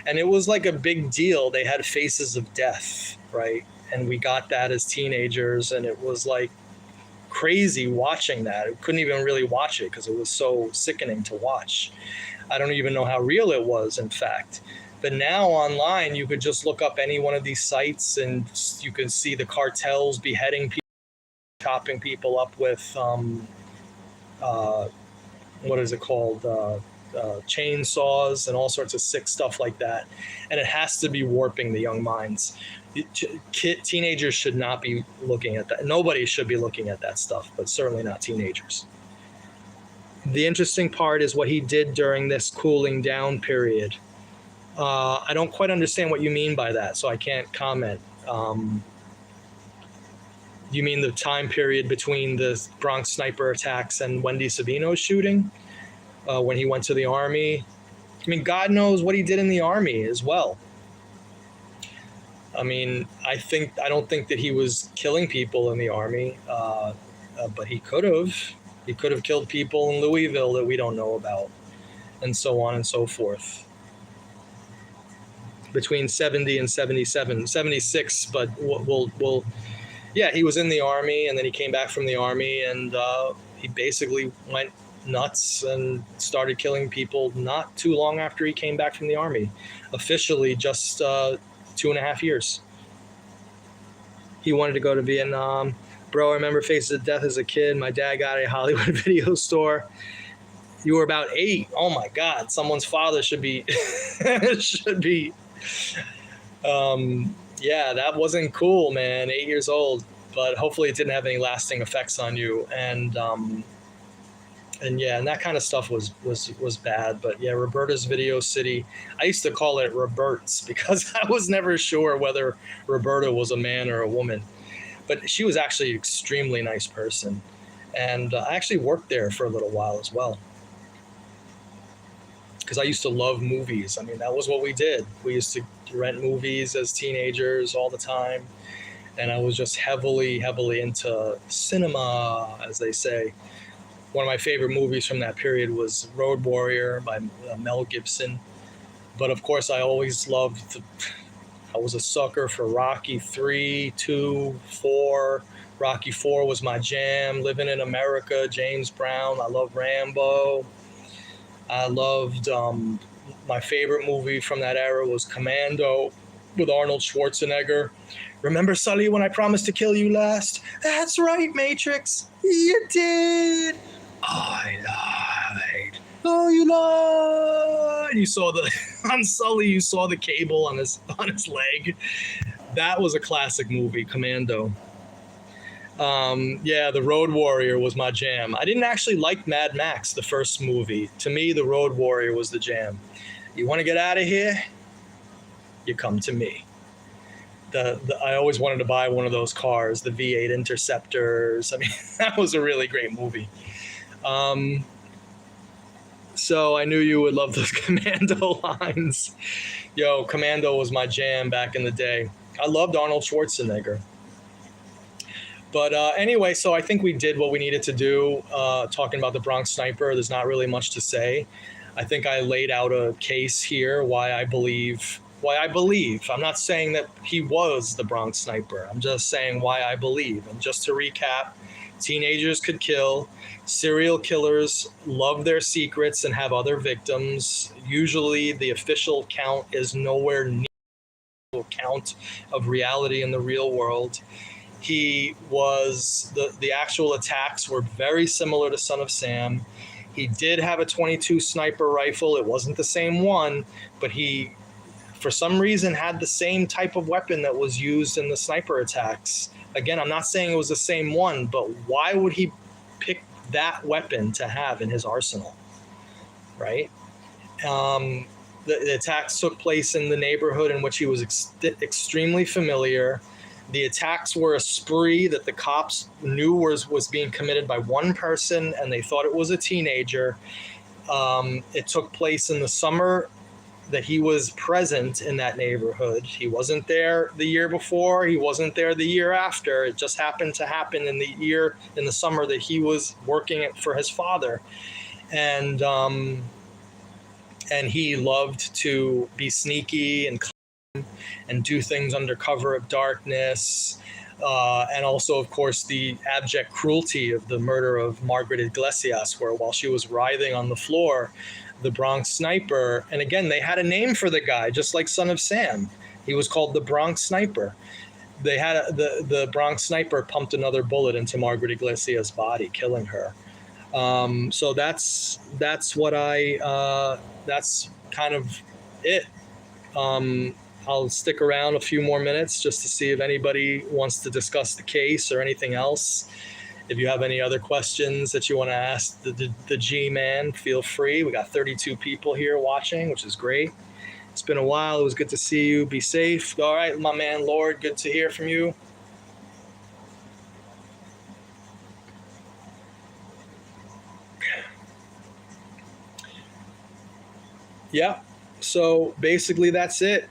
And it was like a big deal. They had Faces of Death, right? And we got that as teenagers, and it was like crazy watching that. I couldn't even really watch it because it was so sickening to watch. I don't even know how real it was, in fact. But now online, you could just look up any one of these sites and you can see the cartels beheading people, chopping people up with, what is it called? Chainsaws and all sorts of sick stuff like that. And it has to be warping the young minds. Teenagers should not be looking at that. Nobody should be looking at that stuff, but certainly not teenagers. The interesting part is what he did during this cooling down period. I don't quite understand what you mean by that, so I can't comment. You mean the time period between the Bronx sniper attacks and Wendy Savino's shooting? When he went to the Army. I mean, God knows what he did in the Army as well. I mean, I don't think that he was killing people in the Army, but he could have. He could have killed people in Louisville that we don't know about, and so on and so forth. Between 70 and 77, 76, but yeah, he was in the Army, and then he came back from the Army, and he basically went nuts and started killing people not too long after he came back from the Army. Officially just 2.5 years. He wanted to go to Vietnam. Bro, I remember Faces of Death as a kid. My dad got a Hollywood video store. You were about 8. Oh my God, someone's father should be yeah, that wasn't cool, man. 8 years old, but hopefully it didn't have any lasting effects on you. And And yeah, and that kind of stuff was bad. But yeah, Roberta's Video City. I used to call it Roberts because I was never sure whether Roberta was a man or a woman. But she was actually an extremely nice person, and I actually worked there for a little while as well. Because I used to love movies. I mean, that was what we did. We used to rent movies as teenagers all the time, and I was just heavily, heavily into cinema, as they say. One of my favorite movies from that period was Road Warrior by Mel Gibson. But of course, I always loved. I was a sucker for Rocky 3, 2, 4. Rocky 4 was my jam. Living in America, James Brown. I love Rambo. I loved my favorite movie from that era was Commando with Arnold Schwarzenegger. Remember, Sully, when I promised to kill you last? That's right, Matrix. You did. I lied. Oh, you lied. You saw the on Sully. You saw the cable on his leg. That was a classic movie, Commando. Yeah, The Road Warrior was my jam. I didn't actually like Mad Max, the first movie. To me, The Road Warrior was the jam. You want to get out of here? You come to me. I always wanted to buy one of those cars, the V8 Interceptors. I mean, that was a really great movie. So I knew you would love those Commando lines. Yo, Commando was my jam back in the day. I loved Arnold Schwarzenegger. But anyway, so I think we did what we needed to do talking about the Bronx Sniper. There's not really much to say. I think I laid out a case here why I believe. I'm not saying that he was the Bronx Sniper. I'm just saying why I believe. And just to recap, teenagers could kill. Serial killers love their secrets and have other victims. Usually the official count is nowhere near the count of reality in the real world. He was the actual attacks were very similar to Son of Sam. He did have a .22 sniper rifle. It wasn't the same one, but he, for some reason, had the same type of weapon that was used in the sniper attacks. Again, I'm not saying it was the same one, but why would he pick that weapon to have in his arsenal, right? The attacks took place in the neighborhood in which he was extremely familiar. The attacks were a spree that the cops knew was being committed by one person, and they thought it was a teenager. It took place in the summer that he was present in that neighborhood. He wasn't there the year before. He wasn't there the year after. It just happened to happen in the summer that he was working for his father. And he loved to be sneaky and do things under cover of darkness. And also, of course, the abject cruelty of the murder of Margaret Iglesias, where while she was writhing on the floor, the Bronx Sniper, and again, they had a name for the guy, just like Son of Sam. He was called the Bronx Sniper. They had the Bronx Sniper pumped another bullet into Margaret Iglesias' body, killing her. So that's what that's kind of it. I'll stick around a few more minutes just to see if anybody wants to discuss the case or anything else. If you have any other questions that you want to ask the G-Man, feel free. We got 32 people here watching, which is great. It's been a while. It was good to see you. Be safe. All right, my man, Lord, good to hear from you. Yeah, so basically that's it.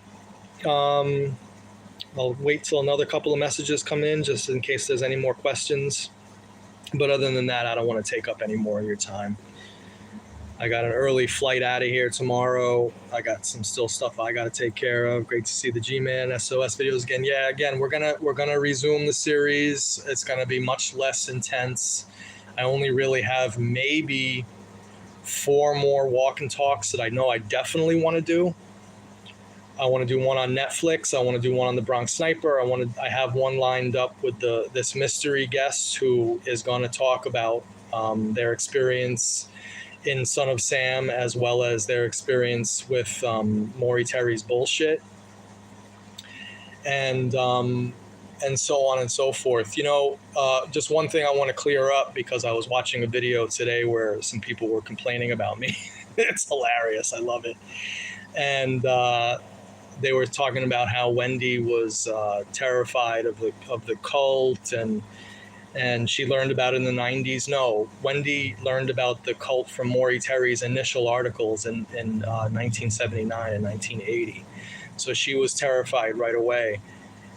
I'll wait till another couple of messages come in just in case there's any more questions. But other than that, I don't want to take up any more of your time. I got an early flight out of here tomorrow. I got some still stuff I got to take care of. Great to see the G-Man SOS videos again. Yeah, again, we're gonna resume the series. It's gonna be much less intense. I only really have maybe 4 more walk and talks that I know I definitely want to do. I want to do one on Netflix. I want to do one on the Bronx Sniper. I have one lined up with this mystery guest who is going to talk about their experience in Son of Sam, as well as their experience with Maury Terry's bullshit. And and so on and so forth. Just one thing I want to clear up, because I was watching a video today where some people were complaining about me. It's hilarious. I love it. And they were talking about how Wendy was terrified of the cult, and she learned about it in the 90s. No, Wendy learned about the cult from Maury Terry's initial articles in 1979 and 1980. So she was terrified right away.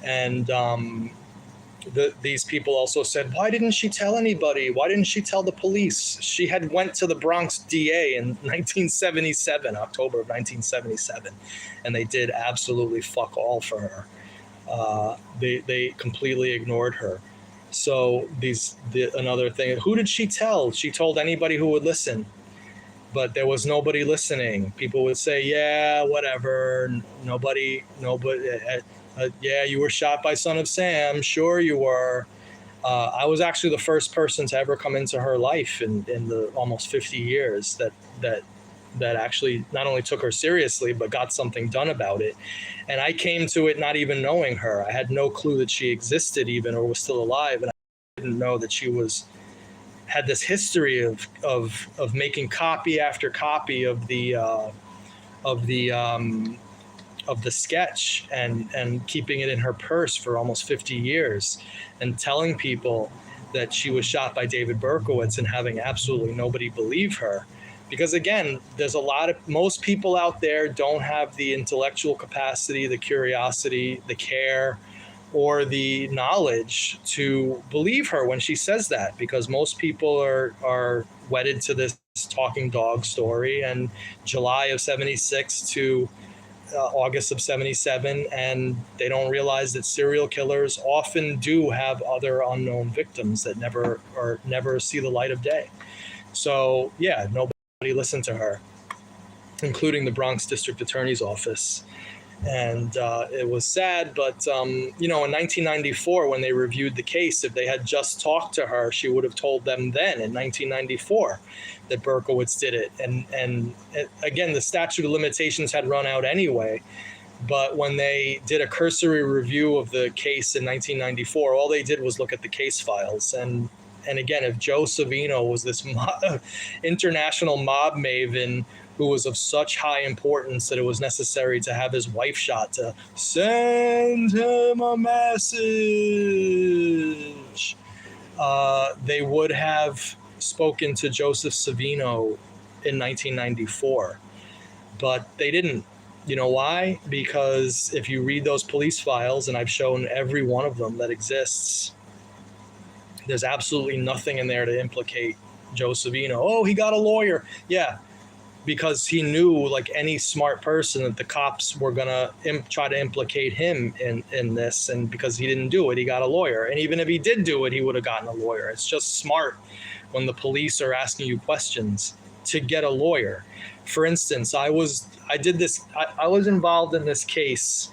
And these people also said, why didn't she tell anybody? Why didn't she tell the police? She had went to the Bronx DA in 1977, October of 1977, and they did absolutely fuck all for her. They completely ignored her. So another thing, who did she tell? She told anybody who would listen, but there was nobody listening. People would say, yeah, whatever. Nobody. Yeah, you were shot by Son of Sam. Sure you were. I was actually the first person to ever come into her life in the almost 50 years that actually not only took her seriously, but got something done about it. And I came to it not even knowing her. I had no clue that she existed even, or was still alive. And I didn't know that she had this history of making copy after copy of the sketch and keeping it in her purse for almost 50 years, and telling people that she was shot by David Berkowitz and having absolutely nobody believe her. Because again, most people out there don't have the intellectual capacity, the curiosity, the care, or the knowledge to believe her when she says that, because most people are wedded to this talking dog story, and July of 76 to August of 77, and they don't realize that serial killers often do have other unknown victims that never see the light of day. So yeah, nobody listened to her, including the Bronx District Attorney's Office. And it was sad, but in 1994, when they reviewed the case, if they had just talked to her, she would have told them then in 1994 that Berkowitz did it. And again, the statute of limitations had run out anyway. But when they did a cursory review of the case in 1994, all they did was look at the case files. And again, if Joe Savino was this international mob maven who was of such high importance that it was necessary to have his wife shot to send him a message, they would have spoken to Joseph Savino in 1994. But they didn't. You know why? Because if you read those police files, and I've shown every one of them that exists, there's absolutely nothing in there to implicate Joe Savino. Oh, he got a lawyer. Yeah, because he knew, like any smart person, that the cops were going to try to implicate him in this. And because he didn't do it, he got a lawyer. And even if he did do it, he would have gotten a lawyer. It's just smart when the police are asking you questions to get a lawyer. For instance, I was involved in this case.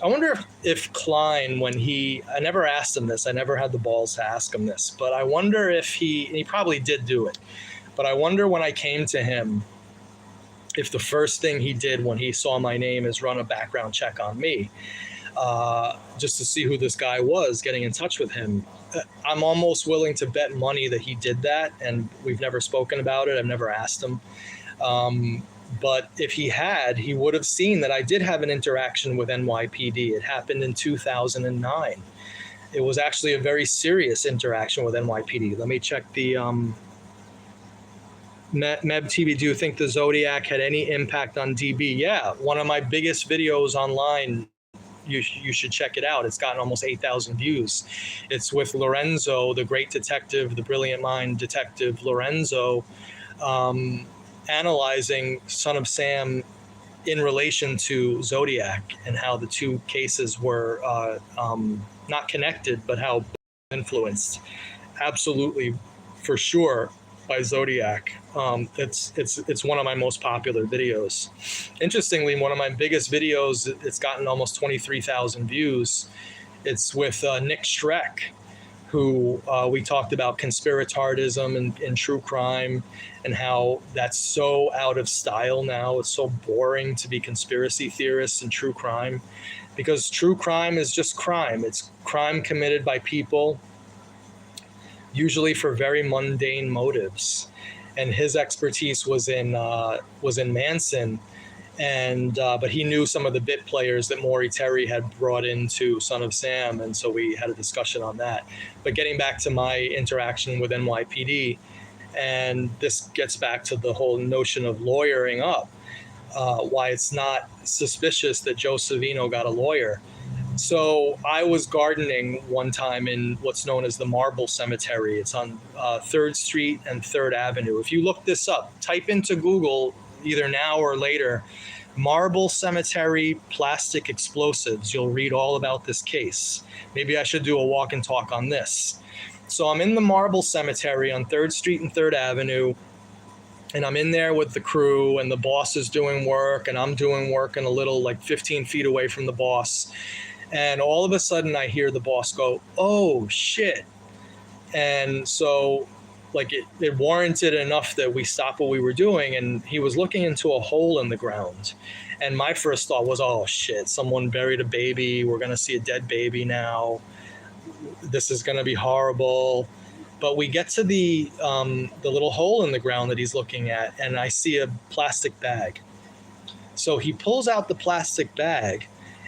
I wonder if Klein, I never asked him this, I never had the balls to ask him this, but I wonder if he probably did do it, but I wonder when I came to him, if the first thing he did when he saw my name is run a background check on me, just to see who this guy was, getting in touch with him. I'm almost willing to bet money that he did that, and we've never spoken about it. I've never asked him. But if he had, he would have seen that I did have an interaction with NYPD. It happened in 2009. It was actually a very serious interaction with NYPD. Let me check the Meb TV. Do you think the Zodiac had any impact on DB? Yeah, one of my biggest videos online. You should check it out. It's gotten almost 8,000 views. It's with Lorenzo, the great detective, the brilliant mind detective Lorenzo, analyzing Son of Sam in relation to Zodiac, and how the two cases were not connected, but how influenced. Absolutely, for sure, by Zodiac. It's one of my most popular videos. Interestingly, one of my biggest videos, it's gotten almost 23,000 views. It's with Nick Streck, who we talked about conspiratardism and true crime and how that's so out of style now. It's so boring to be conspiracy theorists and true crime, because true crime is just crime. It's crime committed by people, usually for very mundane motives. And his expertise was in Manson, and but he knew some of the bit players that Maury Terry had brought into Son of Sam, and so we had a discussion on that. But getting back to my interaction with NYPD, and this gets back to the whole notion of lawyering up, why it's not suspicious that Joe Savino got a lawyer. So I was gardening one time in what's known as the Marble Cemetery. It's on 3rd Street and 3rd Avenue. If you look this up, type into Google either now or later, Marble Cemetery plastic explosives. You'll read all about this case. Maybe I should do a walk and talk on this. So I'm in the Marble Cemetery on 3rd Street and 3rd Avenue, and I'm in there with the crew, and the boss is doing work, and I'm doing work in a little, like 15 feet away from the boss. And all of a sudden I hear the boss go, "Oh shit." And so like it warranted enough that we stopped what we were doing, and he was looking into a hole in the ground. And my first thought was, "Oh shit, someone buried a baby. We're going to see a dead baby now. This is going to be horrible." But we get to the little hole in the ground that he's looking at, and I see a plastic bag. So he pulls out the plastic bag,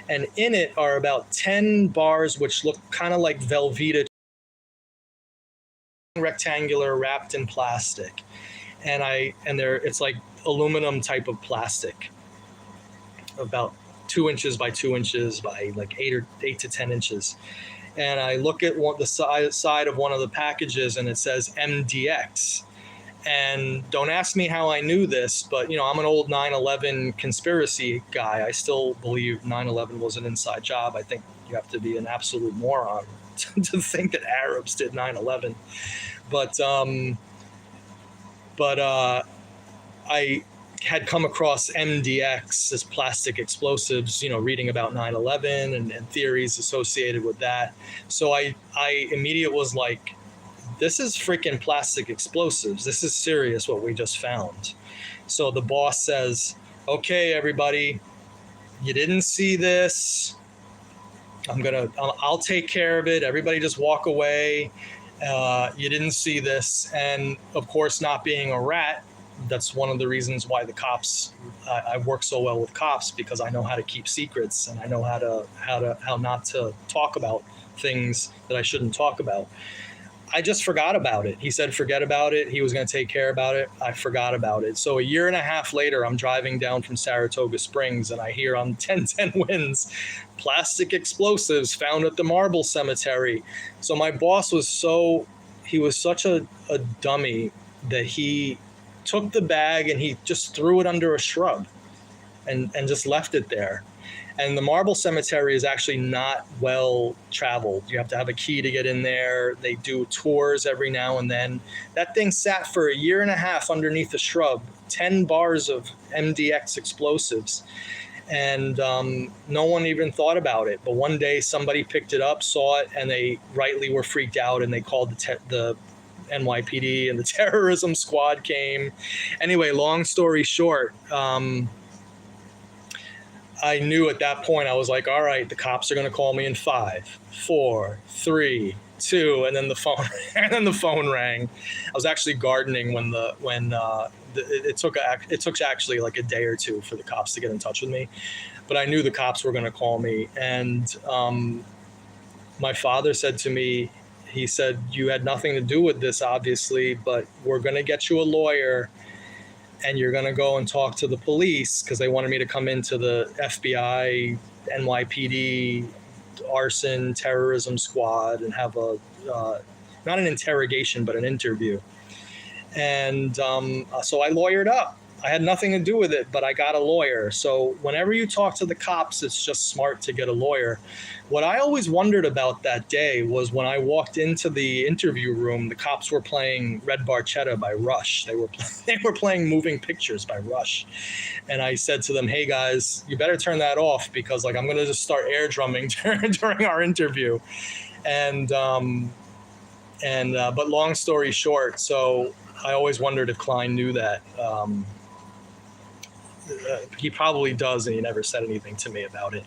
and in it are about 10 bars which look kind of like Velveeta, rectangular, wrapped in plastic. And it's like aluminum type of plastic, about 2 inches by 2 inches by like 8 to 10 inches. And I look at the side of one of the packages, and it says MDX. And don't ask me how I knew this, but I'm an old 9/11 conspiracy guy. I still believe 9/11 was an inside job. I think you have to be an absolute moron to think that Arabs did 9/11. But I had come across MDX as plastic explosives, reading about 9/11 and theories associated with that. So I immediately was like, this is freaking plastic explosives. This is serious what we just found. So the boss says, "Okay, everybody, you didn't see this. I'll take care of it. Everybody just walk away. You didn't see this." And of course, not being a rat, that's one of the reasons why the cops, I work so well with cops, because I know how to keep secrets, and I know how not to talk about things that I shouldn't talk about. I just forgot about it. He said, forget about it. He was going to take care about it. I forgot about it. So a year and a half later, I'm driving down from Saratoga Springs, and I hear on 1010 Winds, plastic explosives found at the Marble Cemetery. So my boss was such a dummy that he took the bag and he just threw it under a shrub and just left it there. And the Marble Cemetery is actually not well traveled. You have to have a key to get in there. They do tours every now and then. That thing sat for a year and a half underneath a shrub, 10 bars of MDX explosives. And no one even thought about it. But one day somebody picked it up, saw it, and they rightly were freaked out, and they called the NYPD, and the terrorism squad came. Anyway, long story short, I knew at that point, I was like, all right, the cops are going to call me in 5, 4, 3, 2, and then the phone rang. I was actually gardening when it took actually like a day or two for the cops to get in touch with me, but I knew the cops were going to call me. And my father said to me, he said, "You had nothing to do with this, obviously, but we're going to get you a lawyer, and you're going to go and talk to the police," because they wanted me to come into the FBI, NYPD, arson, terrorism squad, and have not an interrogation, but an interview. And so I lawyered up. I had nothing to do with it, but I got a lawyer. So whenever you talk to the cops, it's just smart to get a lawyer. What I always wondered about that day was when I walked into the interview room, the cops were playing Red Barchetta by Rush. They were playing Moving Pictures by Rush. And I said to them, "Hey guys, you better turn that off, because like I'm going to just start air drumming during our interview." And And but long story short, so I always wondered if Klein knew that. He probably does, and he never said anything to me about it.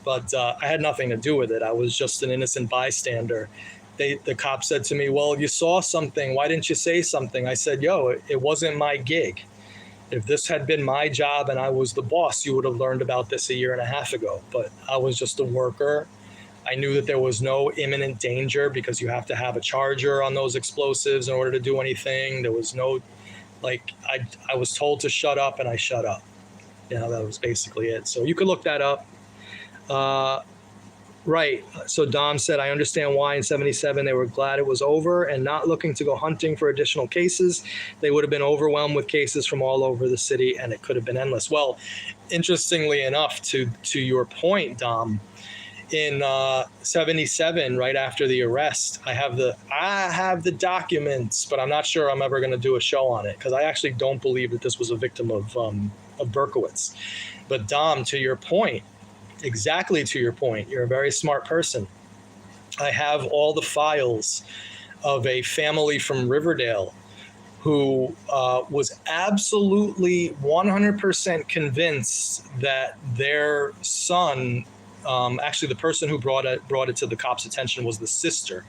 But I had nothing to do with it. I was just an innocent bystander. The cop said to me, well, you saw something. Why didn't you say something? I said, it wasn't my gig. If this had been my job and I was the boss, you would have learned about this a year and a half ago. But I was just a worker. I knew that there was no imminent danger because you have to have a charger on those explosives in order to do anything. There was no, I was told to shut up and I shut up. That was basically it. So you could look that up. Right. So Dom said, I understand why in 77 they were glad it was over and not looking to go hunting for additional cases. They would have been overwhelmed with cases from all over the city and it could have been endless. Well, interestingly enough, to your point, Dom, in 77, right after the arrest, I have the documents, but I'm not sure I'm ever going to do a show on it because I actually don't believe that this was a victim of Berkowitz. But Dom, to your point, exactly to your point, you're a very smart person. I have all the files of a family from Riverdale who was absolutely 100% convinced that their son, actually the person who brought it to the cops' attention was the sister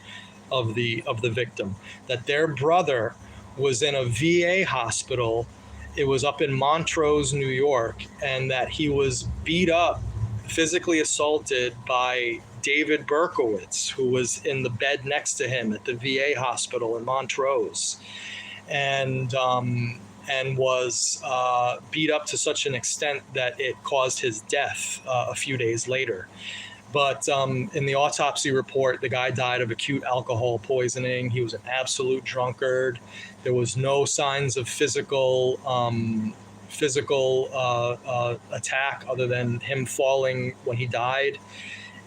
of the victim, that their brother was in a VA hospital. It was up in Montrose, New York, and that he was beat up, physically assaulted by David Berkowitz, who was in the bed next to him at the VA hospital in Montrose, and was beat up to such an extent that it caused his death a few days later. But in the autopsy report, the guy died of acute alcohol poisoning. He was an absolute drunkard. There was no signs of physical attack other than him falling when he died,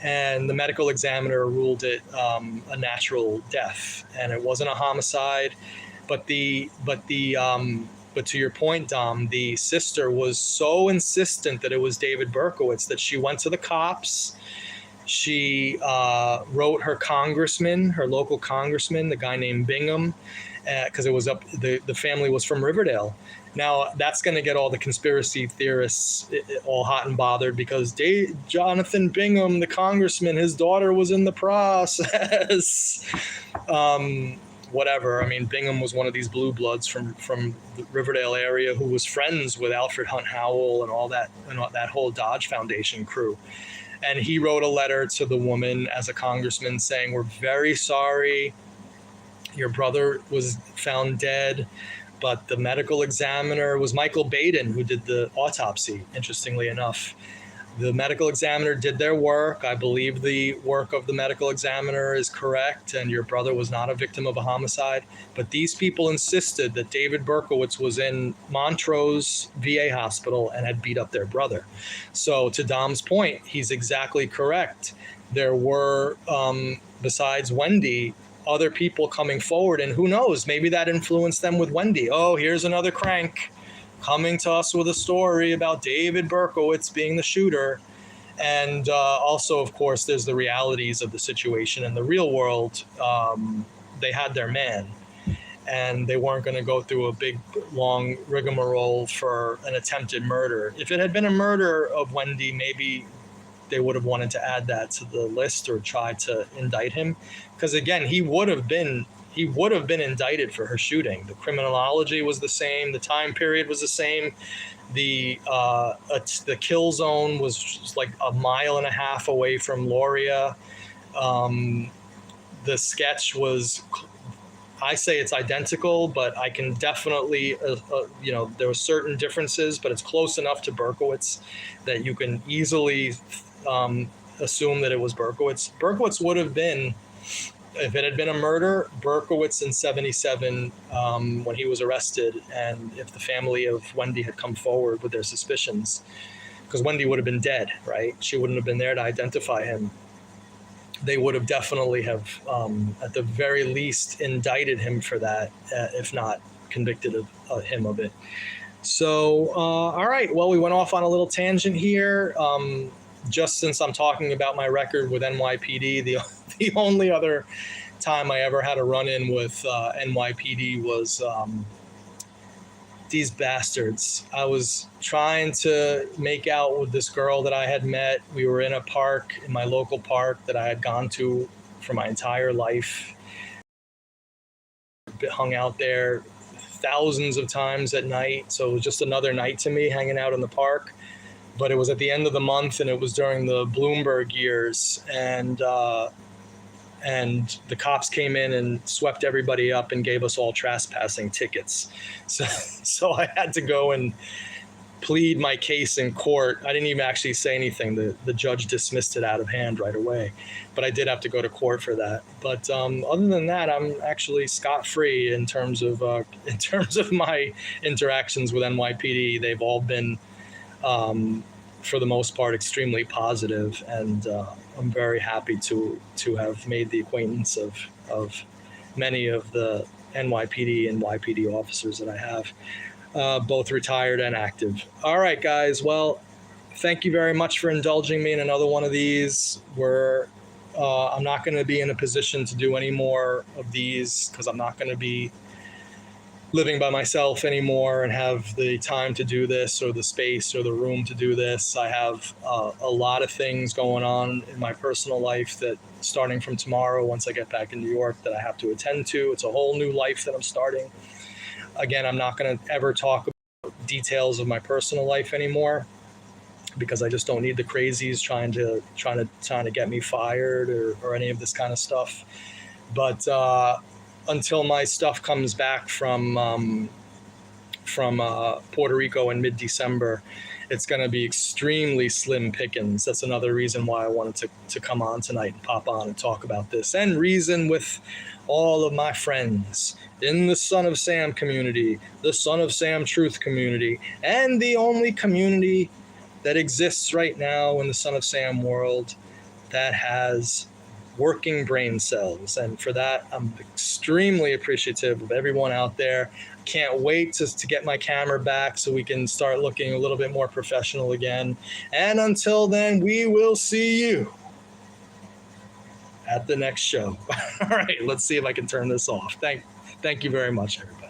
and the medical examiner ruled it a natural death, and it wasn't a homicide. But to your point, Dom, the sister was so insistent that it was David Berkowitz that she went to the cops. She wrote her local congressman, the guy named Bingham, because it was the family was from Riverdale. Now, that's going to get all the conspiracy theorists all hot and bothered because Jonathan Bingham, the congressman, his daughter was in the process. Whatever. I mean, Bingham was one of these blue bloods from the Riverdale area who was friends with Alfred Hunt Howell and all that whole Dodge Foundation crew. And he wrote a letter to the woman as a congressman saying, we're very sorry. Your brother was found dead. But the medical examiner was Michael Baden, who did the autopsy, interestingly enough. The medical examiner did their work. I believe the work of the medical examiner is correct, and your brother was not a victim of a homicide. But these people insisted that David Berkowitz was in Montrose VA hospital and had beat up their brother. So to Dom's point, he's exactly correct. There were, besides Wendy, other people coming forward, and who knows, maybe that influenced them with Wendy. Oh, here's another crank coming to us with a story about David Berkowitz being the shooter. And also, of course, there's the realities of the situation in the real world. They had their man, and they weren't going to go through a big, long rigmarole for an attempted murder. If it had been a murder of Wendy, maybe they would have wanted to add that to the list or try to indict him. Because again, he would have been indicted for her shooting. The criminology was the same. The time period was the same. The kill zone was just like a mile and a half away from Loria. The sketch was, I say it's identical, but I can definitely, there were certain differences, but it's close enough to Berkowitz that you can easily assume that it was Berkowitz. Berkowitz would have been, if it had been a murder, Berkowitz in 77 when he was arrested, and if the family of Wendy had come forward with their suspicions, because Wendy would have been dead, right? She wouldn't have been there to identify him. They would have definitely have, at the very least, indicted him for that, if not convicted of him of it. So, all right. Well, we went off on a little tangent here. Just since I'm talking about my record with NYPD, the only other time I ever had a run-in with NYPD was these bastards. I was trying to make out with this girl that I had met. We were in a park, in my local park that I had gone to for my entire life. Hung out there thousands of times at night. So it was just another night to me hanging out in the park. But it was at the end of the month, and it was during the Bloomberg years. And the cops came in and swept everybody up and gave us all trespassing tickets. So I had to go and plead my case in court. I didn't even actually say anything. The judge dismissed it out of hand right away, but I did have to go to court for that. But other than that, I'm actually scot-free in terms of my interactions with NYPD. They've all been, for the most part, extremely positive, and I'm very happy to have made the acquaintance of many of the NYPD and YPD officers that I have. Both retired and active. All right, guys. Well, thank you very much for indulging me in another one of these. I'm not going to be in a position to do any more of these because I'm not going to be living by myself anymore and have the time to do this or the space or the room to do this. I have a lot of things going on in my personal life that, starting from tomorrow, once I get back in New York, that I have to attend to. It's a whole new life that I'm starting. Again, I'm not going to ever talk about details of my personal life anymore because I just don't need the crazies trying to get me fired or any of this kind of stuff. But until my stuff comes back from Puerto Rico in mid-December, it's going to be extremely slim pickings. That's another reason why I wanted to come on tonight and pop on and talk about this and reason with all of my friends in the Son of Sam community, the Son of Sam Truth community, and the only community that exists right now in the Son of Sam world that has working brain cells. And for that, I'm extremely appreciative of everyone out there. Can't wait to get my camera back so we can start looking a little bit more professional again. And until then, we will see you at the next show. All right, let's see if I can turn this off. Thank you very much, everybody.